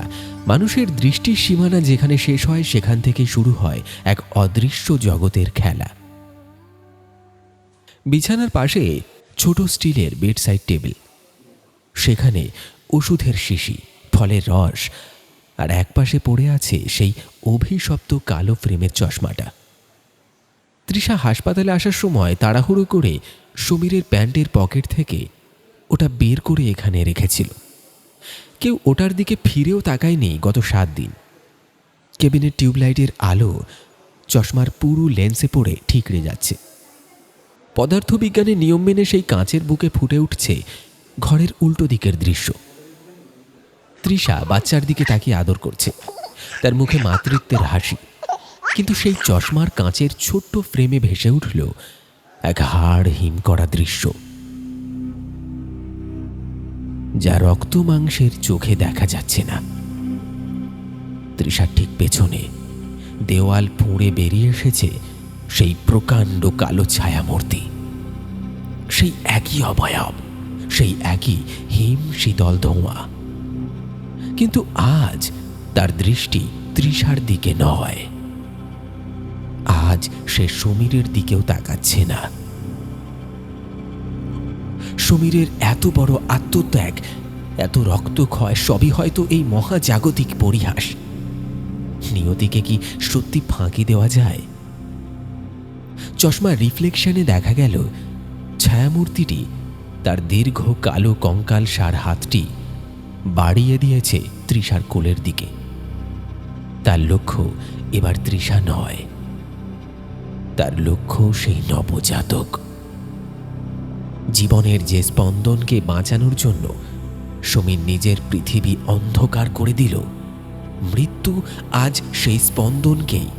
মানুষের দৃষ্টির সীমানা যেখানে শেষ হয় সেখান থেকে শুরু হয় এক অদৃশ্য জগতের খেলা। বিছানার পাশে ছোট স্টিলের বেডসাইড টেবিল। সেখানে ওষুধের শিশি, ফলের রস, আর একপাশে পড়ে আছে সেই অভিশপ্ত কালো ফ্রেমের চশমাটা। তৃষা হাসপাতালে আসার সময় তাড়াহুড়ো করে সমীরের প্যান্টের পকেট থেকে ওটা বের করে এখানে রেখেছিল। কেউ ওটার দিকে ফিরেও তাকায়নি গত 7 দিন। কেবিনের টিউবলাইটের আলো চশমার পুরো লেন্সে পড়ে ঠিকরে যাচ্ছে। পদার্থবিজ্ঞানের নিয়ম মেনে সেই কাঁচের বুকে ফুটে উঠছে ঘরের উল্টো দিকের দৃশ্য। তৃষা বাচ্চার দিকে তাকিয়ে আদর করছে, তার মুখে মাতৃত্বের হাসি। কিন্তু সেই চশমার কাঁচের ছোট্ট ফ্রেমে ভেসে উঠল এক হাড় হিম করা দৃশ্য, যা রক্ত মাংসের চোখে দেখা যাচ্ছে না। তৃষার ঠিক পেছনে দেওয়াল ফুঁড়ে বেরিয়ে এসেছে সেই প্রকাণ্ড কালো ছায়ামূর্তি। সেই একই অবয়ব, সেই একই হিম শীতল ধোঁয়া। কিন্তু আজ তার দৃষ্টি তৃষার দিকে নয়। আজ সে সমীরের দিকেও তাকাচ্ছে না। সমীরের এত বড় আত্মত্যাগ, এত রক্তক্ষয় সবই হয়তো এই মহাজাগতিক পরিহাস। নিয়তিকে কি সত্যি ফাঁকি দেওয়া যায়? চশমার রিফ্লেকশনে দেখা গেল ছায়ামূর্তিটি তার দীর্ঘ কালো কঙ্কাল সার হাতটি বাড়িয়ে দিয়েছে তৃষার কোলের দিকে। তার লক্ষ্য এবার তৃষা নয়, তার লক্ষ্য সেই নবজাতক। জীবনের যে স্পন্দনকে বাঁচানোর জন্য সমীর নিজের পৃথিবী অন্ধকার করে দিল, মৃত্যু আজ সেই স্পন্দনকেই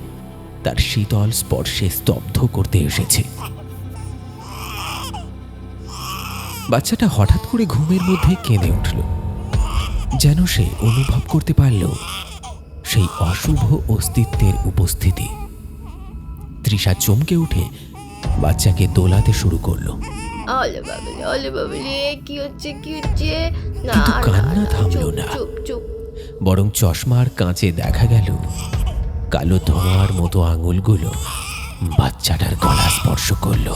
তার শীতল স্পর্শে স্তব্ধ করতে এসেছে। বাচ্চাটা হঠাৎ করে ঘুমের মধ্যে কেঁদে উঠল, যেন সে অনুভব করতে পারল সেই অশুভ অস্তিত্বের উপস্থিতি। তৃষা চমকে উঠে বাচ্চাকে দোলাতে শুরু করলো।
ওলে বাবলে, ওলে বাবলে, কি হচ্ছে কি হচ্ছে? না
কিন্তু
না,
কান্না থামলো
চুপ,
না।
চুপ চুপ।
বরং চশমার কাঁচে দেখা গেল কালো ধোঁয়ার মতো আঙুলগুলো বাচ্চাটার গলা স্পর্শ করল।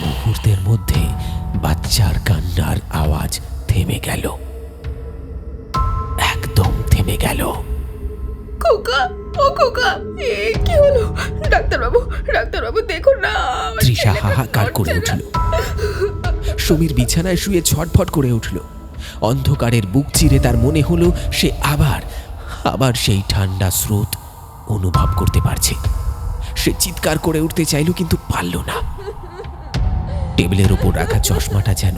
মুহূর্তের মধ্যে বাচ্চার কান্নার আওয়াজ থেমে গেল, একদম থেমে গেল।
খোকা, ও খোকা, এ কি হলো? ডাক্তারবাবু, ডাক্তারবাবু দেখুন না, আমার
তৃষা
ছেলেটা
হাহাকার করে
নড়ছে
উঠল।
না।
সমীর বিছানায় শুয়ে ছটফট করে উঠল। অন্ধকারের বুক চিরে তার মনে হলো সে আবার সেই ঠান্ডা স্রোত অনুভব করতে পারছে। সে চিৎকার করে উঠতে চাইল, কিন্তু পারল না। টেবিলের ওপর রাখা চশমাটা যেন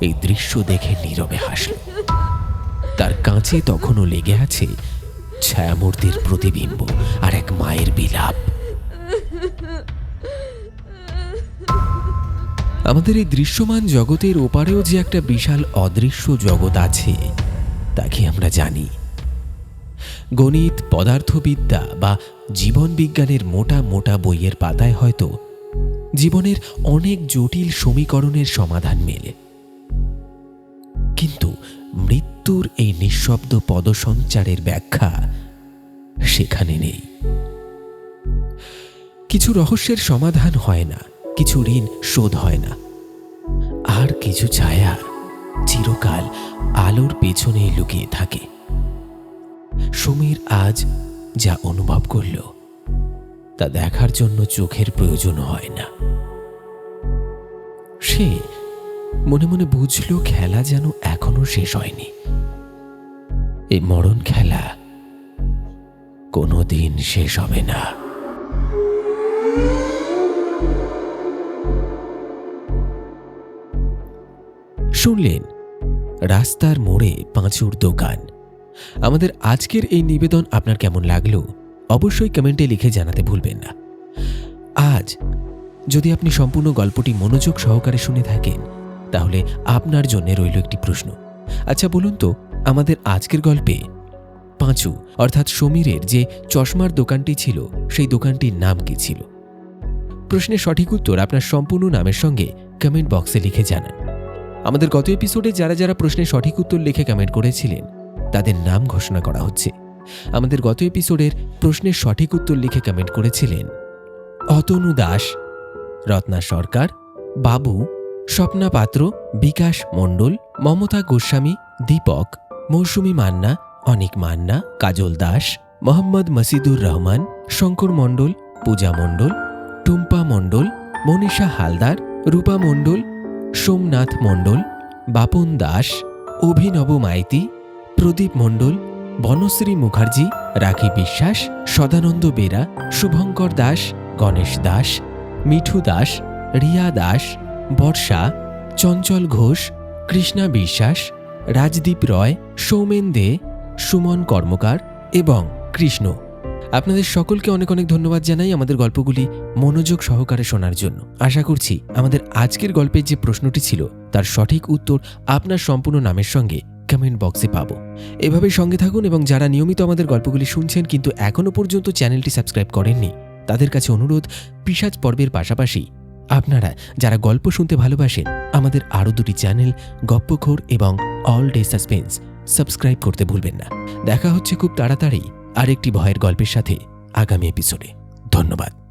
এই দৃশ্য দেখে নীরবে হাসল। তার কাঁচে তখনও লেগে আছে ছায়ামূর্তির প্রতিবিম্ব আর এক মায়ের বিলাপ। আমাদের এই দৃশ্যমান জগতের ওপারেও যে একটা বিশাল অদৃশ্য জগৎ আছে তা কি আমরা জানি? গণিত, পদার্থবিদ্যা বা জীবন বিজ্ঞানের মোটা মোটা বইয়ের পাতায় হয়তো জীবনের অনেক জটিল সমীকরণের সমাধান মেলে, কিন্তু মৃত্যুর এই নিঃশব্দ পদসঞ্চারের ব্যাখ্যা সেখানে নেই। কিছু রহস্যের সমাধান হয় না, কিছু ঋণ শোধ হয় না, আর কিছু ছায়া চিরকাল আলোর পেছনে লুকিয়ে থাকে। সমীর আজ যা অনুভব করল তা দেখার জন্য চোখের প্রয়োজন হয় না। সে মনে মনে বুঝল খেলা যেন এখনো শেষ হয়নি। এই মরণ খেলা কোনোদিন শেষ হবে না। শুনলেন রাস্তার মোড়ে পাঁচুর দোকান। আমাদের আজকের এই নিবেদন আপনার কেমন লাগলো অবশ্যই কমেন্টে লিখে জানাতে ভুলবেন না। আজ যদি আপনি সম্পূর্ণ গল্পটি মনোযোগ সহকারে শুনে থাকেন তাহলে আপনার জন্য রইল একটি প্রশ্ন। আচ্ছা বলুন তো, আমাদের আজকের গল্পে পাঁচু অর্থাৎ সমীরের যে চশমার দোকানটি ছিল সেই দোকানটির নাম কি ছিল? প্রশ্নের সঠিক উত্তর আপনার সম্পূর্ণ নামের সঙ্গে কমেন্ট বক্সে লিখে জানান। আমাদের গত এপিসোডে যারা যারা প্রশ্নের সঠিক উত্তর লিখে কমেন্ট করেছিলেন তাদের নাম ঘোষণা করা হচ্ছে। আমাদের গত এপিসোডের প্রশ্নের সঠিক উত্তর লিখে কমেন্ট করেছিলেন অতনু দাস, রত্না সরকার, বাবু, স্বপ্না পাত্র, বিকাশ মণ্ডল, মমতা গোস্বামী, দীপক, মৌসুমী মান্না, অনিক মান্না, কাজল দাস, মোহাম্মদ মসিদুর রহমান, শঙ্কর মণ্ডল, পূজা মণ্ডল, টুম্পা মণ্ডল, মনীষা হালদার, রূপা মণ্ডল, সোমনাথ মণ্ডল, বাপন দাস, অভিনব মাইতি, প্রদীপ মণ্ডল, বনশ্রী মুখার্জি, রাখি বিশ্বাস, সদানন্দ বেরা, শুভঙ্কর দাস, গণেশ দাস, মিঠু দাস, রিয়া দাস, বর্ষা, চঞ্চল ঘোষ, কৃষ্ণা বিশ্বাস, রাজদীপ রয়, সৌমেন দে, সুমন কর্মকার এবং কৃষ্ণ। আপনাদের সকলকে অনেক অনেক ধন্যবাদ জানাই আমাদের গল্পগুলি মনোযোগ সহকারে শোনার জন্য। আশা করছি আমাদের আজকের গল্পের যে প্রশ্নটি ছিল তার সঠিক উত্তর আপনার সম্পূর্ণ নামের সঙ্গে কমেন্ট বক্সে পাবো। এভাবেই সঙ্গে থাকুন এবং যারা নিয়মিত আমাদের গল্পগুলি শুনছেন কিন্তু এখনও পর্যন্ত চ্যানেলটি সাবস্ক্রাইব করেননি তাদের কাছে অনুরোধ, পিশাচ পর্বের পাশাপাশি আপনারা যারা গল্প শুনতে ভালোবাসেন আমাদের আরও দুটি চ্যানেল গপ্পখোর এবং অল ডে সাসপেন্স সাবস্ক্রাইব করতে ভুলবেন না। দেখা হচ্ছে খুব তাড়াতাড়ি আরেকটি ভয়ের গল্পের সাথে আগামী এপিসোডে। ধন্যবাদ।